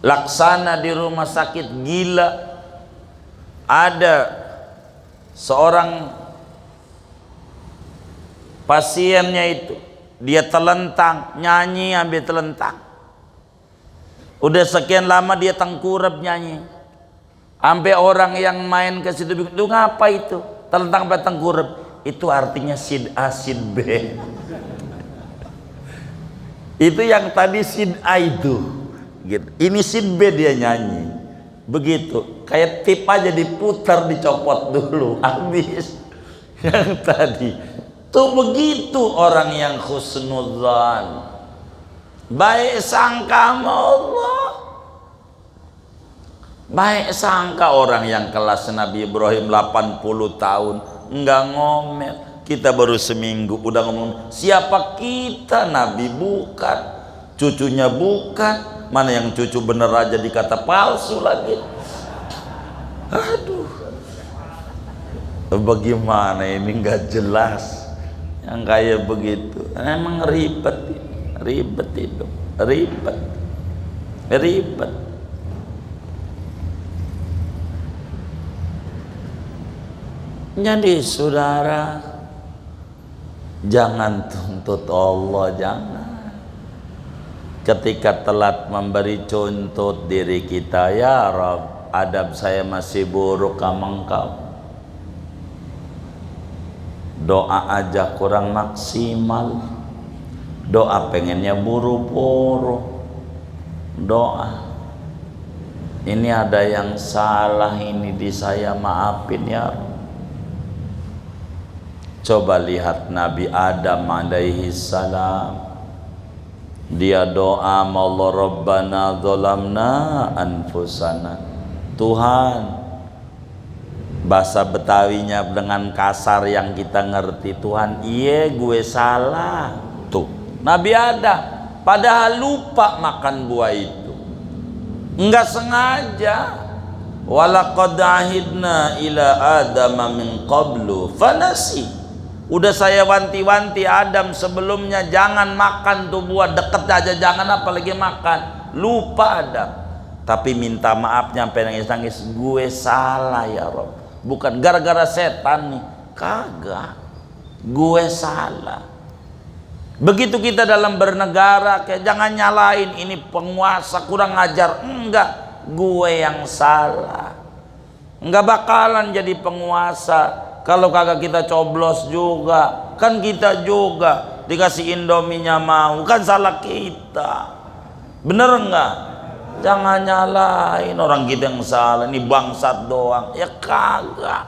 Laksana di rumah sakit gila, ada seorang pasiennya itu, dia telentang, nyanyi ambil telentang. Udah sekian lama dia tengkurap nyanyi. Sampai orang yang main ke situ, itu ngapa itu? Telentang sampai tengkurap. Itu artinya sid A sid B. Itu yang tadi sid A itu. Gitu. Ini sid B dia nyanyi. Begitu. Kayak tip aja diputar, dicopot dulu, habis. Yang tadi. Tuh begitu orang yang husnudzan, baik sangka sama Allah. Baik sangka orang yang kelas Nabi Ibrahim 80 tahun enggak ngomel. Kita baru seminggu udah ngomong siapa kita, Nabi bukan, cucunya bukan. Mana yang cucu bener aja dikata palsu lagi. Aduh, bagaimana ini nggak jelas. yang kayak begitu. Emang ribet itu, ribet. Jadi saudara, jangan tuntut Allah, jangan. Ketika telat memberi contoh diri kita, ya Rabb, adab saya masih buruk sama Engkau. Doa aja kurang maksimal, doa pengennya buru-buru, doa ini ada yang salah ini di saya, maafin ya Rabb. Coba lihat Nabi Adam alaihi salam, dia doa, Allah Rabbana zalamna anfusana. Tuhan, bahasa Betawinya dengan kasar yang kita ngerti, Tuhan, iya gue salah. Tuh, Nabi Adam padahal lupa makan buah itu, enggak sengaja. Walaqad ahidna ila adama min qablu fanasi. Udah saya wanti-wanti Adam sebelumnya, jangan makan tuh buah, deket aja jangan, apalagi makan. Lupa Adam, tapi minta maafnya sampai nangis-nangis, gue salah ya Rob, bukan gara-gara setan nih, kagak, gue salah. Begitu kita dalam bernegara, kayak jangan nyalain ini penguasa kurang ajar, enggak, gue yang salah. Enggak bakalan jadi penguasa kalau kagak kita coblos juga, kan kita juga dikasih Indominya mau, kan salah kita, bener enggak? Jangan nyalain orang kita yang salah, ini bangsat doang, ya kagak,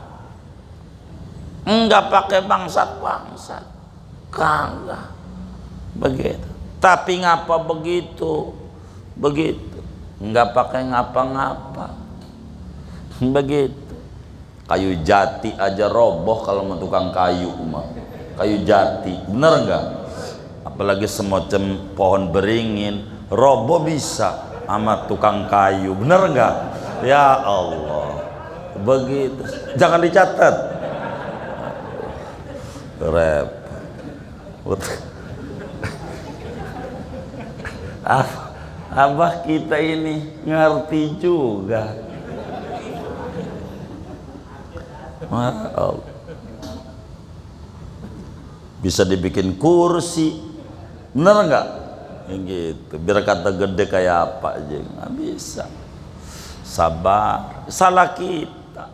enggak pakai bangsat, kagak begitu. Tapi ngapa begitu, enggak pakai ngapa-ngapa, begitu. Kayu jati aja roboh kalau mau tukang kayu mah. Kayu jati, bener enggak? Apalagi semacam pohon beringin, roboh bisa sama tukang kayu, bener enggak? Ya Allah, begitu. Jangan dicatat. Repot. Abah kita ini ngerti juga. Bisa dibikin kursi, bener nggak? Gitu, biar kata gede kayak apa aja, nggak bisa. Sabar, salah kita.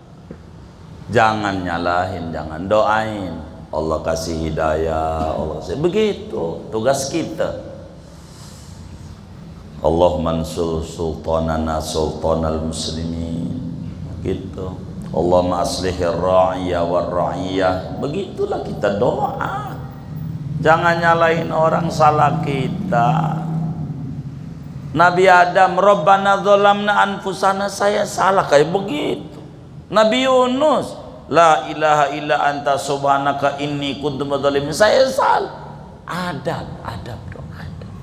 Jangan nyalahin, jangan, doain. Allah kasih hidayah, Allah kasih. Begitu tugas kita. Allah mansur sultanana sultanal muslimin, gitu. Allahumma aslihir ra'iyah war ra'iyah. Begitulah kita doa. Jangan nyalahin orang, salah kita. Nabi Adam, Rabbana zalamna anfusana, saya salah, kayak begitu. Nabi Yunus, la ilaha illa anta subhanaka inni kuntu minadh-dhalimin, saya salah. Adab dong, adab.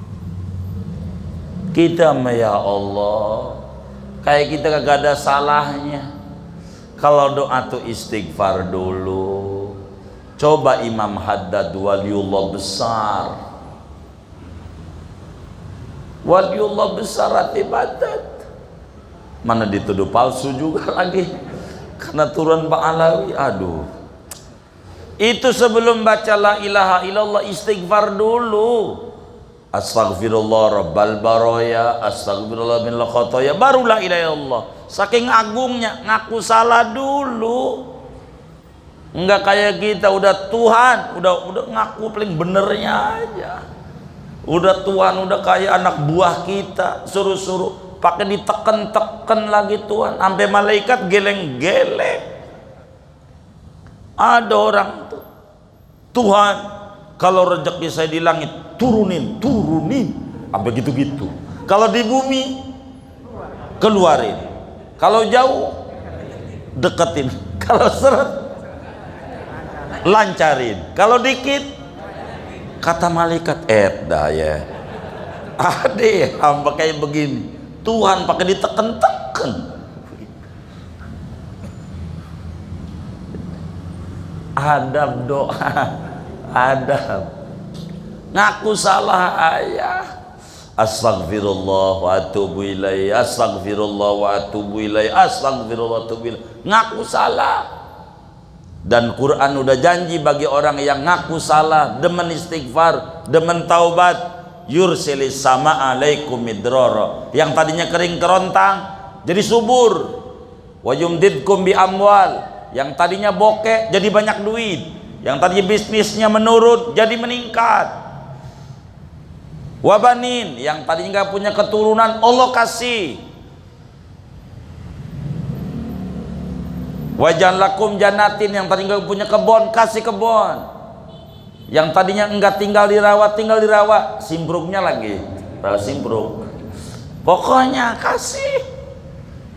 Kita ya Allah, kayak kita kagak ada salahnya. Kalau doa tuh istighfar dulu. Coba Imam Haddad, waliullah besar, waliullah besar atibadat, mana dituduh palsu juga lagi karena turun Pak Alawi. Aduh, itu sebelum baca la ilaha illallah istighfar dulu. Astaghfirullah rabbal baraya, astaghfirullah min khotoya, baru la ilaha illallah. Saking agungnya, ngaku salah dulu. Enggak kayak kita udah Tuhan, udah ngaku paling benernya aja. Udah Tuhan, udah kayak anak buah kita, suruh-suruh pakai diteken-teken lagi Tuhan, sampai malaikat geleng-geleng. Ada orang tuh, Tuhan, kalau rezeki saya di langit turunin, apa gitu-gitu. Kalau di bumi keluarin, kalau jauh deketin, kalau seret lancarin, kalau dikit kata malaikat dah ya. Ade hamba kayak begini, Tuhan pakai diteken-teken. Adab doa, adab. Ngaku salah ayah, astagfirullah wa atubu ilaih, astagfirullah wa atubu ilaih, astagfirullah wa atubu ilaih. Ngaku salah. Dan Quran udah janji bagi orang yang ngaku salah, demen istighfar, demen taubat, yursilis sama alaikum midrara. Yang tadinya kering kerontang jadi subur. Wa yumdidkum bi amwal. Yang tadinya bokeh jadi banyak duit. Yang tadinya bisnisnya menurun jadi meningkat. Wabanin, yang tadinya nggak punya keturunan Allah kasih. Wajan lakum janatin, yang tadinya nggak punya kebon kasih kebon. Yang tadinya enggak tinggal di rawa, simpruknya lagi, simpruk. Pokoknya kasih,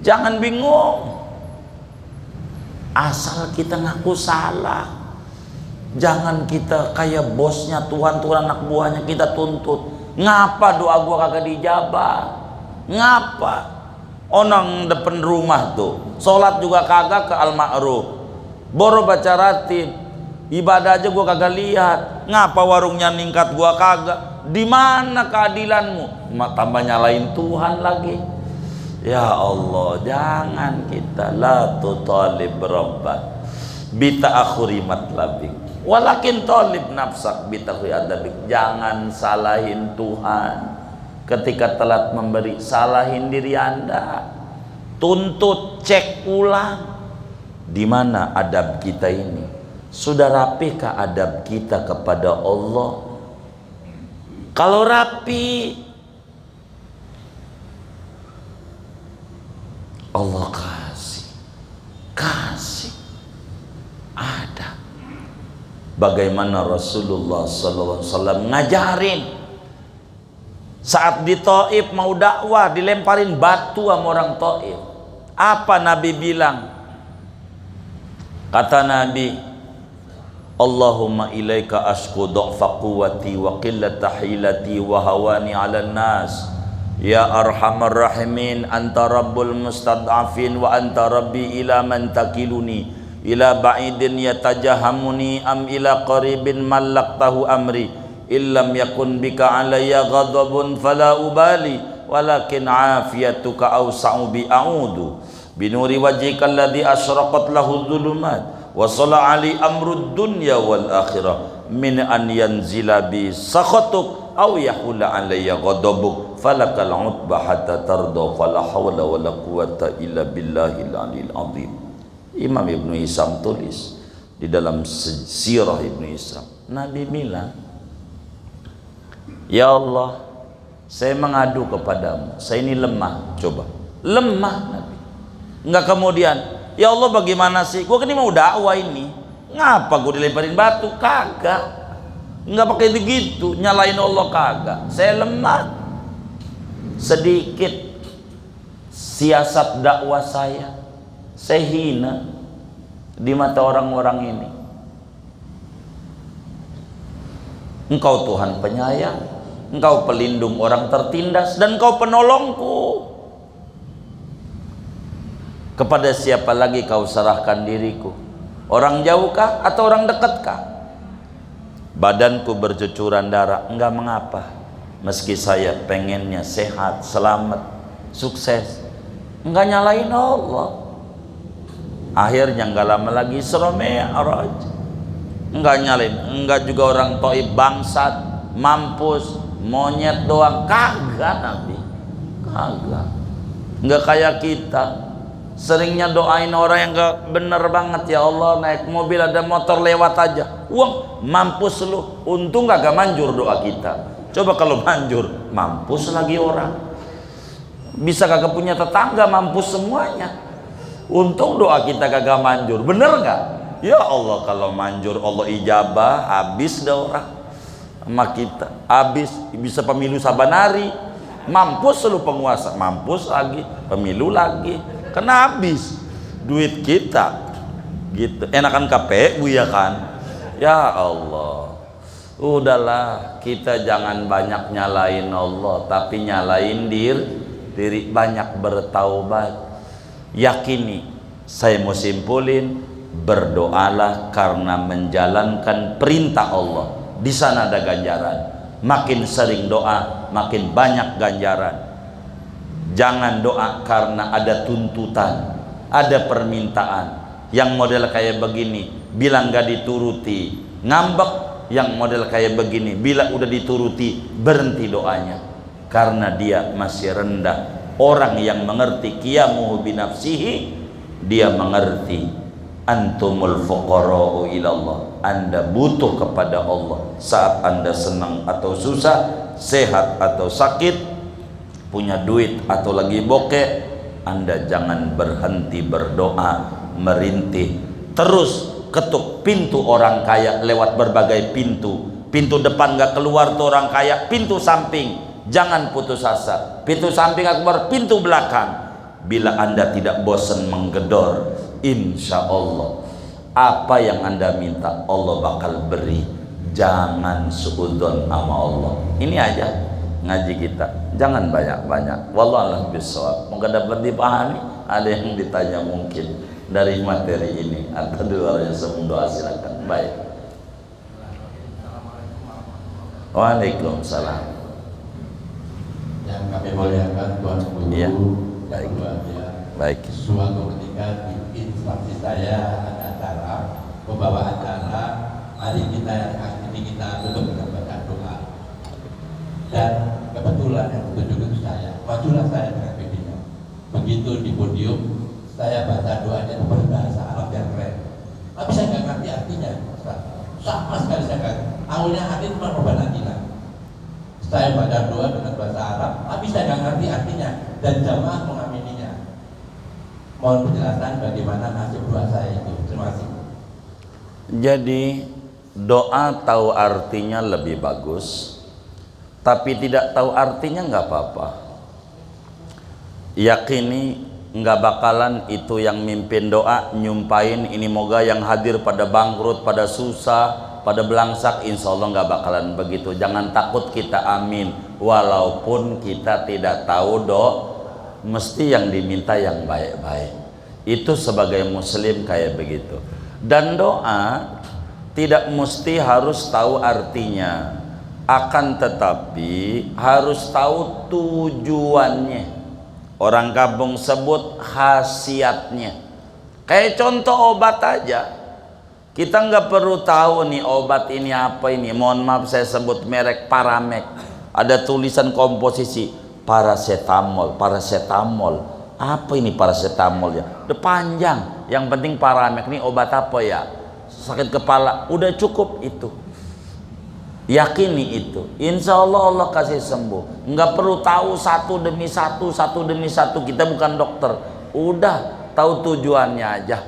jangan bingung. Asal kita ngaku salah, jangan kita kayak bosnya Tuhan anak buahnya kita tuntut. Ngapa doa gua kagak dijabah? Ngapa? Orang depan rumah tuh sholat juga kagak ke al-ma'ruf, boro baca ratib, ibadah aja gua kagak lihat. Ngapa warungnya ningkat gua kagak? Di mana keadilanmu? Tambah nyalain Tuhan lagi. Ya Allah, jangan kita la tutalib rabbak bi ta'akhuri matlabik walakin talib nafsak bi ta'khuri adabik. Jangan salahin Tuhan ketika telat memberi, salahin diri Anda. Tuntut, cek ulang di mana adab kita ini. Sudah rapihkah adab kita kepada Allah? Kalau rapi, Allah kasih ada. Bagaimana Rasulullah SAW ngajarin saat di Taif mau dakwah, dilemparin batu sama orang Taif. Apa Nabi bilang? Kata Nabi, Allahumma ilaika ashku dha'fa quwwati wa qillata hilati wa hawani 'alan nas. Ya arhamar rahimin, anta rabbul mustad'afin wa anta rabbi ila man takiluni ila ba'idin yatajahamuni am ila qaribin mallaktahu amri illam yakun bika alayya ghadabun fala ubali walakin afiyatuka awsa'u bi a'udu binuri wajhika alladhi asyraqat lahu dhulumat wa sala ali amrud dunya wal akhirah min an yanzila bi sakhatuk aw yahula alayya ghadabuk falakal utbah hatta tarda fala hawla wala quwwata illa billahil aliyil azim. Imam Ibnu Hisam tulis di dalam sirah Ibnu Hisam, Nabi bilang, ya Allah, saya mengadu kepadamu, saya ini lemah. Coba, lemah Nabi. Enggak kemudian, ya Allah bagaimana sih, gua kan ini mau dakwah ini, ngapa gua dilemparin batu? Kagak. Enggak pakai begitu, nyalain Allah kagak. Saya lemah. Sedikit siasat dakwah saya hina di mata orang-orang ini. Engkau Tuhan penyayang, Engkau pelindung orang tertindas, dan Engkau penolongku. Kepada siapa lagi kau serahkan diriku? Orang jauhkah atau orang dekatkah? Badanku bercucuran darah, enggak mengapa. Meski saya pengennya sehat, selamat, sukses, enggak nyalain Allah. Akhirnya enggak lama lagi Isra Mi'raj, enggak nyalain, enggak juga orang Taif bangsat, mampus, monyet doang, kagak Nabi, kagak. Enggak kayak kita seringnya doain orang yang enggak bener banget, ya Allah naik mobil ada motor lewat aja, wah mampus lu. Untung kagak manjur doa kita. Coba kalau manjur, mampus lagi orang. Bisa kagak punya tetangga, mampus semuanya. Untung doa kita kagak manjur, bener nggak? Ya Allah, kalau manjur Allah ijabah, habis dah orang sama kita, habis. Bisa pemilu sabanari, mampus lu penguasa, mampus lagi, pemilu lagi, kena habis duit kita gitu. Enakan KPU ya kan? Ya Allah, udahlah, kita jangan banyak nyalain Allah, tapi nyalain diri, banyak bertaubat. Yakini, saya mau simpulin, berdoalah karena menjalankan perintah Allah, di sana ada ganjaran. Makin sering doa makin banyak ganjaran. Jangan doa karena ada tuntutan, ada permintaan. Yang model kayak begini bilang gak dituruti ngambek, yang model kayak begini bila udah dituruti berhenti doanya, karena dia masih rendah. Orang yang mengerti qiyamuhu binafsihi, dia mengerti antumul fuqara'u ilallah, Anda butuh kepada Allah saat Anda senang atau susah, sehat atau sakit, punya duit atau lagi bokeh. Anda jangan berhenti berdoa, merintih terus. Ketuk pintu orang kaya lewat berbagai pintu. Pintu depan gak keluar tuh orang kaya, pintu samping jangan putus asa. Pintu samping akbar, pintu belakang. Bila Anda tidak bosan menggedor, insya Allah apa yang Anda minta Allah bakal beri. Jangan suudzon sama Allah. Ini aja ngaji kita, jangan banyak-banyak. Wallahualam bishawab. Moga dapat dipahami. Ada yang ditanya mungkin dari materi ini atau dua yang sebelum doa, silakan. Baik. Waalaikumsalam. Yang kami muliakan Tuan Guru, iya. Baik. Baik. Suatu ketika di instansi saya ada acara, membawa acara, mari kita akhiri kita untuk baca doa. Dan kebetulan yang ditunjuk ke saya, majulah saya dengan videonya. Begitu di podium, saya baca doanya itu berbahasa Arab yang keren. Tapi saya nggak ngerti artinya, sama sekali saya nggak. Awalnya hati cuma Robanatina. Saya baca doa dengan bahasa Arab, tapi saya nggak ngerti artinya dan jamaah mengamininya. Mohon penjelasan bagaimana nasib doa saya itu. Terima kasih. Jadi doa tahu artinya lebih bagus, tapi tidak tahu artinya nggak apa-apa. Yakini nggak bakalan itu yang mimpin doa nyumpain ini moga yang hadir pada bangkrut, pada susah, pada belangsak, insya Allah nggak bakalan begitu. Jangan takut kita amin, walaupun kita tidak tahu mesti yang diminta yang baik-baik. Itu sebagai muslim kayak begitu. Dan doa tidak mesti harus tahu artinya, akan tetapi harus tahu tujuannya. Orang kampung sebut khasiatnya. Kayak contoh obat aja, kita nggak perlu tahu nih obat ini apa ini. Mohon maaf saya sebut merek Paramek, ada tulisan komposisi paracetamol. Apa ini paracetamol ya? Udah panjang. Yang penting Paramek nih obat apa ya? Sakit kepala, udah cukup itu. Yakini itu, insya Allah Allah kasih sembuh. Nggak perlu tahu satu demi satu. Kita bukan dokter. Udah tahu tujuannya aja.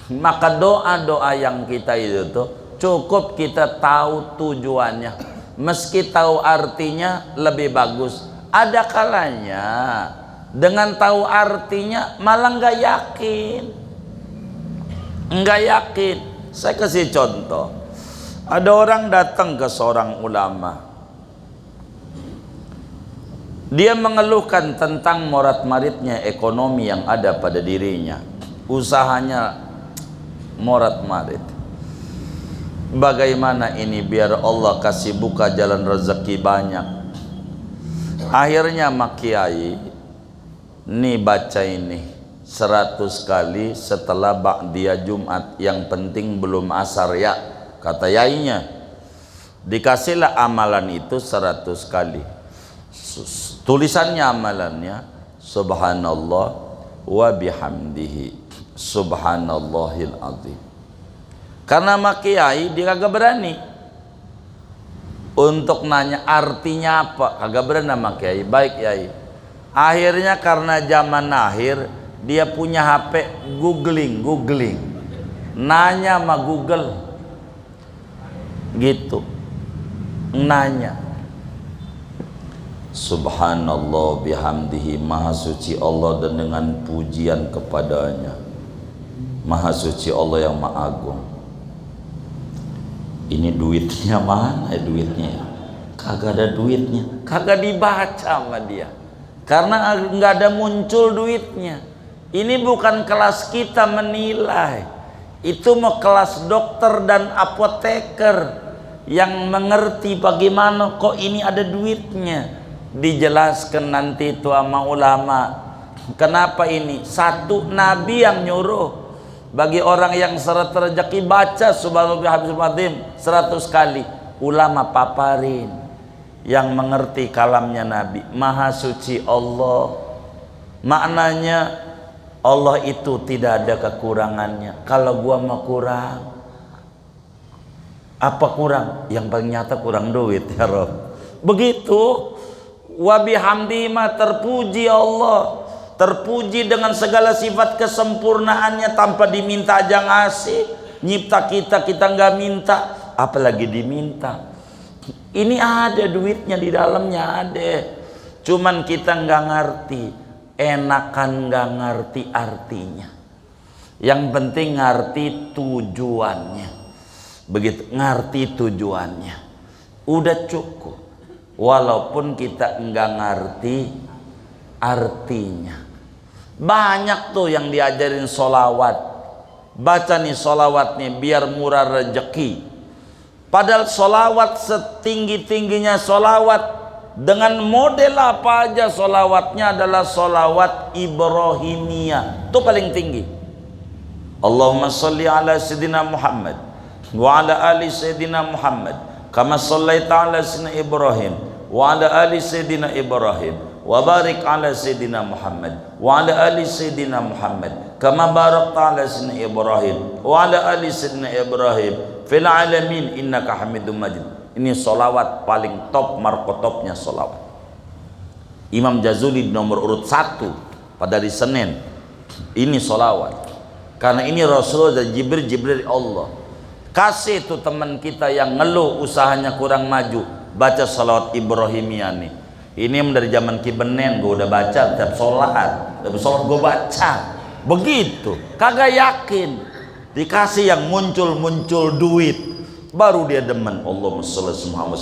Maka doa-doa yang kita itu tuh cukup kita tahu tujuannya. Meski tahu artinya lebih bagus. Ada kalanya dengan tahu artinya malah nggak yakin. Saya kasih contoh. Ada orang datang ke seorang ulama. Dia mengeluhkan tentang morat-maritnya ekonomi yang ada pada dirinya. Usahanya morat-marit. Bagaimana ini biar Allah kasih buka jalan rezeki banyak. Akhirnya Mak Kiai nih baca ini 100 kali setelah ba'diyah Jumat. Yang penting belum asar ya, kata yainya. Dikasihlah amalan itu 100 kali. Tulisannya amalannya subhanallah wa bihamdihi subhanallahil azim. Karena Mak Kiai dia kagak berani untuk nanya artinya apa, kagak berani Mak Kiai. Baik Yai. Akhirnya karena zaman akhir dia punya HP googling, nanya sama Google gitu, nanya subhanallah bihamdihi, maha suci Allah dan dengan pujian kepadanya, maha suci Allah yang maha agung. Ini duitnya mana ya? Duitnya kagak ada, duitnya kagak dibaca sama dia karena nggak ada muncul duitnya. Ini bukan kelas kita menilai, Itu mau kelas dokter dan apoteker yang mengerti bagaimana kok ini ada duitnya. Dijelaskan nanti itu sama ulama. Kenapa ini? Satu, Nabi yang nyuruh. Bagi orang yang seret rezeki baca subhanallah 100 kali. Ulama paparin yang mengerti kalamnya Nabi. Maha suci Allah. Maknanya Allah itu tidak ada kekurangannya. Kalau gua mau kurang, apa kurang? Yang paling nyata kurang duit ya Rob. Begitu. Wa bihamdi ma terpuji Allah. Terpuji dengan segala sifat kesempurnaannya tanpa diminta aja ngasih. Nyipta kita, kita nggak minta, apalagi diminta. Ini ada duitnya di dalamnya ada. Cuman kita nggak ngerti, enakan nggak ngerti artinya. Yang penting ngerti tujuannya. Begitu ngerti tujuannya, udah cukup. Walaupun kita nggak ngerti artinya. Banyak tuh yang diajarin solawat. Baca nih solawat nih biar murah rezeki. Padahal solawat setinggi-tingginya solawat, dengan model apa aja solawatnya adalah solawat Ibrahimiyah. Itu paling tinggi. Allahumma sholli ala Sayyidina Muhammad wa ala ali Sayyidina Muhammad kama shallaita ala Sayyidina Ibrahim wa ala ali Sayyidina Ibrahim wa barik ala Sayyidina Muhammad wa ala ali Sayyidina Muhammad kama barakta ala Sayyidina Ibrahim wa ala ali Sayyidina Ibrahim fil alamin innaka Hamidum Majid. Ini solawat paling top, markotopnya solawat. Imam Jazuli nomor urut 1 pada hari Senin. Ini solawat karena ini Rasulullah dan Jibril dari Allah. Kasih tuh teman kita yang ngeluh usahanya kurang maju, baca solawat Ibrahimiyah nih. Ini dari zaman Kibenen gue udah baca tiap sholat gue baca. Begitu, kagak yakin. Dikasih yang muncul duit, baru dia demen. Allahumma sholli ala Muhammad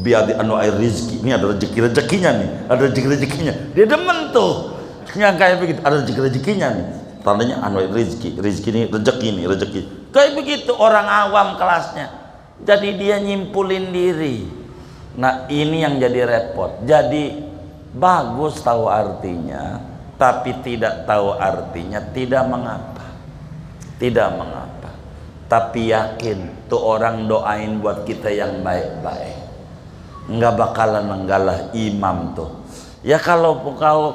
biadi anu air rizki. Ini ada rezekinya nih, ada rezekinya. Dia demen tuh, yang kayak begitu ada rezekinya nih. Tandanya anu air rizki ini rezeki. Kayak begitu orang awam kelasnya. Jadi dia nyimpulin diri. Nah ini yang jadi repot. Jadi bagus tahu artinya, tapi tidak tahu artinya tidak mengapa. Tidak mengapa. Tapi yakin tuh orang doain buat kita yang baik-baik. Nggak bakalan menggalah imam tuh. Ya kalau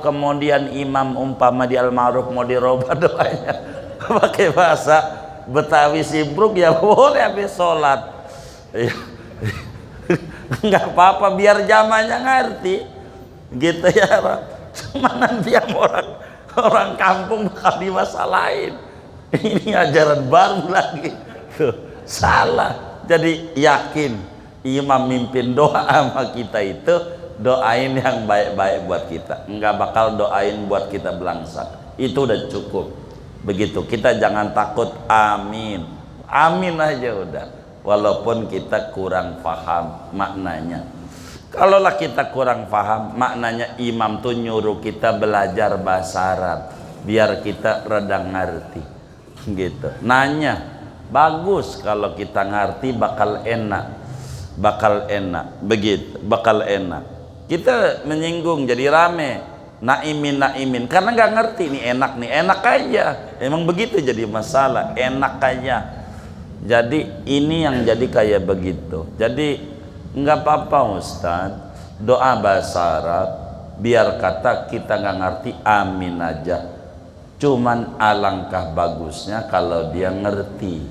kemudian imam umpama di Al-Ma'ruf mau dirubah doanya pakai bahasa Betawi Sibruk ya boleh habis sholat. Nggak apa-apa biar jamaahnya ngerti gitu ya Rob. Cuma nanti yang orang kampung bakal dimasalahin. Ini ajaran baru lagi tuh, salah. Jadi yakin imam mimpin doa sama kita itu doain yang baik-baik buat kita, nggak bakal doain buat kita belangsak. Itu udah cukup. Begitu, kita jangan takut amin aja udah. Walaupun kita kurang paham maknanya. Kalaulah kita kurang paham maknanya, imam tuh nyuruh kita belajar bahasa Arab biar kita rada ngerti gitu. Nanya bagus, kalau kita ngerti bakal enak begitu, bakal enak. Kita menyinggung jadi rame naimin karena nggak ngerti. Nih enak aja, emang begitu jadi masalah, enak aja. Jadi ini yang jadi kayak begitu. Jadi nggak apa-apa Ustadz, doa bahasa Arab biar kata kita nggak ngerti amin aja. Cuman alangkah bagusnya kalau dia ngerti.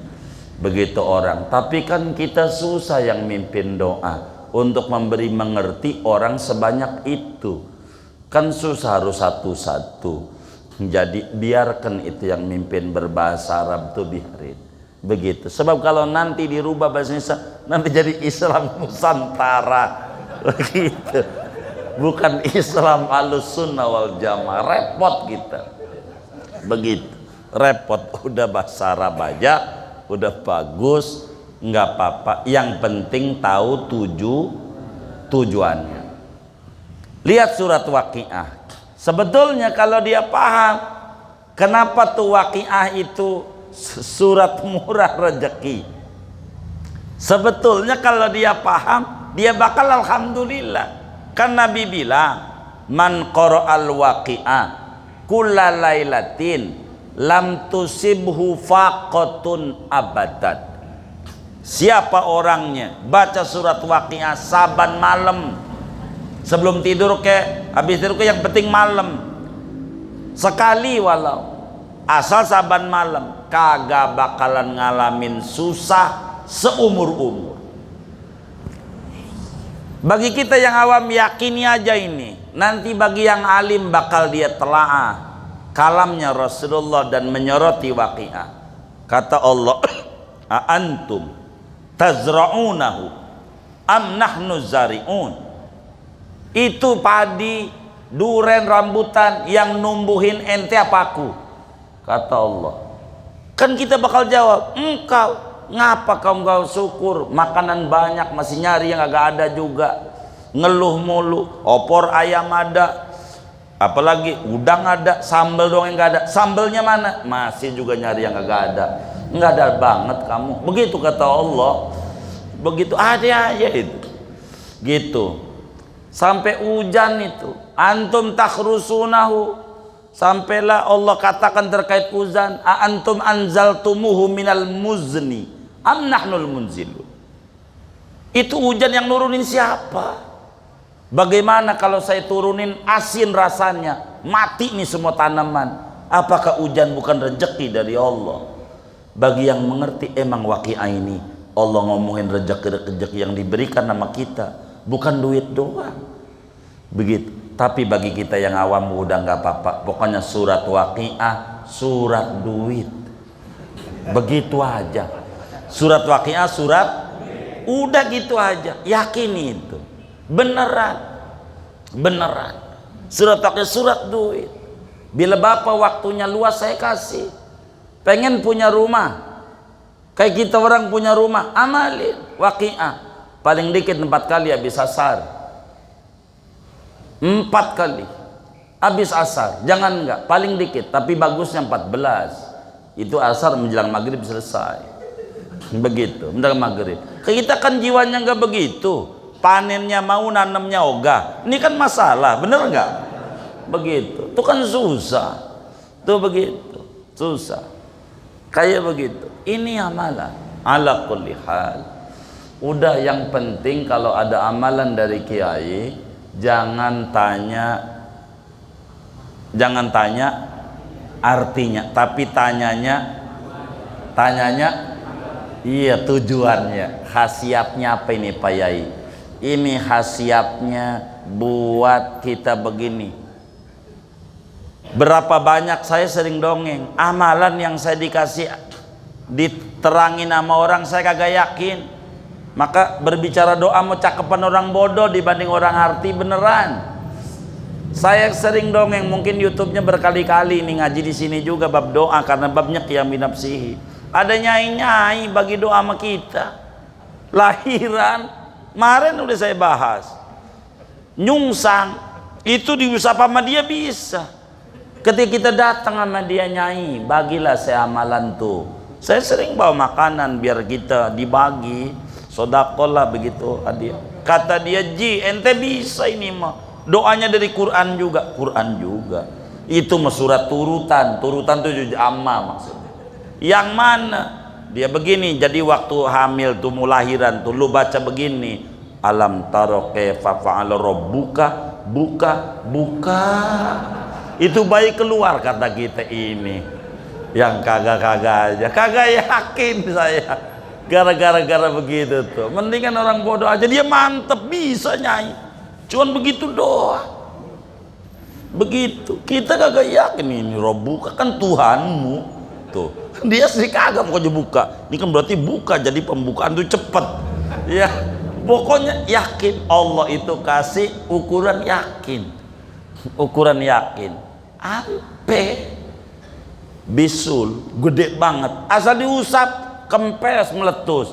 Begitu orang. Tapi kan kita susah yang mimpin doa untuk memberi mengerti orang sebanyak itu. Kan susah, harus satu-satu. Jadi biarkan itu yang mimpin berbahasa Arab tuh biarin. Begitu. Sebab kalau nanti dirubah bahasa Indonesia, nanti jadi Islam Nusantara. Begitu. Bukan Islam Ahlussunnah wal Jamaah. Repot kita. Begitu. Repot. Udah bahasa Arab aja, udah bagus, nggak apa-apa. Yang penting tahu tujuannya. Lihat surat Waqiah. Sebetulnya kalau dia paham kenapa tuh Waqiah itu surat murah rezeki. Sebetulnya kalau dia paham, dia bakal alhamdulillah. Kan Nabi bilang, man qara'al waqi'ah kulla lailatin lam tusibhu faqatun abadat. Siapa orangnya baca surat waqi'ah saban malam, sebelum tidur ke, habis tidur ke, yang penting malam sekali, walau asal saban malam, kagak bakalan ngalamin susah seumur-umur. Bagi kita yang awam yakini aja ini. Nanti bagi yang alim bakal dia telaah kalamnya Rasulullah dan menyoroti waqi'ah. Kata Allah, a antum tazra'unahu am nahnu zari'un. Itu padi, duren, rambutan yang numbuhin ente apa aku? Kata Allah. Kan kita bakal jawab, engkau. Ngapa kau enggak syukur? Makanan banyak masih nyari yang agak ada juga. Ngeluh mulu, opor ayam ada, apalagi udang ada, sambal doang yang enggak ada. Sambalnya mana? Masih juga nyari yang agak ada. Enggak ada banget kamu. Begitu kata Allah. Begitu ada aja itu. Gitu. Sampai hujan itu. Antum takhrusunahu. Sampailah Allah katakan terkait hujan, a antum anzaltumuhu minal muzni am nahnul munzilun. Itu hujan yang nurunin siapa? Bagaimana kalau saya turunin asin rasanya, mati nih semua tanaman? Apakah hujan bukan rezeki dari Allah? Bagi yang mengerti emang waqi'ah ini Allah ngomongin rezeki-rezeki yang diberikan sama kita, bukan duit doang. Begitu. Tapi bagi kita yang awam udah nggak apa-apa, pokoknya surat waqi'ah surat duit, begitu aja. Surat waqi'ah surat, udah gitu aja, yakini itu beneran, beneran. Surat waqi'ah surat duit. Bila bapak waktunya luas saya kasih. Pengen punya rumah kayak kita orang punya rumah, amalin waqi'ah paling dikit 4 kali habis asar, 4 kali habis asar, jangan enggak, paling dikit, tapi bagusnya 14. Itu asar menjelang maghrib selesai. Begitu, menjelang maghrib. Kita kan jiwanya enggak begitu. Panennya mau, nanamnya ogah. Ini kan masalah, bener enggak? Begitu. Itu kan susah. Tuh begitu, susah. Kayak begitu. Ini amalan. Ala kulli hal. Udah, yang penting kalau ada amalan dari kiai, jangan tanya artinya, tapi tanyanya iya tujuannya, khasiatnya apa ini Pak Yai? Ini khasiatnya buat kita begini. Berapa banyak saya sering dongeng, amalan yang saya dikasih diterangin sama orang saya kagak yakin. Maka berbicara doa mau cakepan orang bodoh dibanding orang arti beneran. Saya sering dongeng, mungkin YouTube-nya berkali-kali ini ngaji di sini juga bab doa karena babnya qiyam binafsihi. Ada nyai-nyai bagi doa sama kita. Lahiran, kemarin udah saya bahas. Nyungsang, itu diusap sama dia bisa. Ketika kita datang sama dia, nyai, bagilah saya amalan tuh. Saya sering bawa makanan biar kita dibagi. Sodakolah begitu hadiah. Kata dia, ji ente bisa ini mah. Doanya dari Quran juga. Quran juga. Itu mah surat turutan. Turutan itu amma maksudnya. Yang mana? Dia begini. Jadi waktu hamil tuh mau lahiran tuh lu baca begini. Alam taro kaifa fa'ala rabbuka, buka. Itu bayi keluar kata kita ini. Yang kagak-kagak aja. Kagak yakin saya. Gara-gara begitu tuh, mendingan orang bodoh aja, dia mantep bisa nyai, cuman begitu doa. Begitu kita kagak yakin ini Rabbuka kan Tuhanmu tuh, dia sih kagak mau buka. Ini kan berarti buka, jadi pembukaan tuh cepet ya. Pokoknya yakin Allah itu kasih ukuran yakin, ampe bisul gede banget, asal diusap kempes meletus.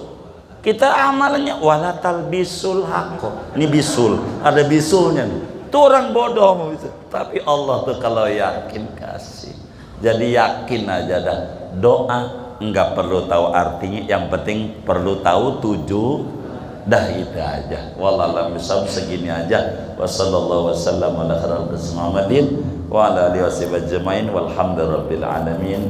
Kita amalannya walatal bisul haqo. Ini bisul, ada bisulnya nih. Tuh orang bodoh bisa. Tapi Allah tuh kalau yakin kasih. Jadi yakin aja dah. Doa enggak perlu tahu artinya, yang penting perlu tahu dah itu aja. Wallahualam bisawab, segini aja. Wassallallahu wasallam ala khairil Muhammadin wa ala alihi washabihi ajmain walhamdulillahirabbil alamin.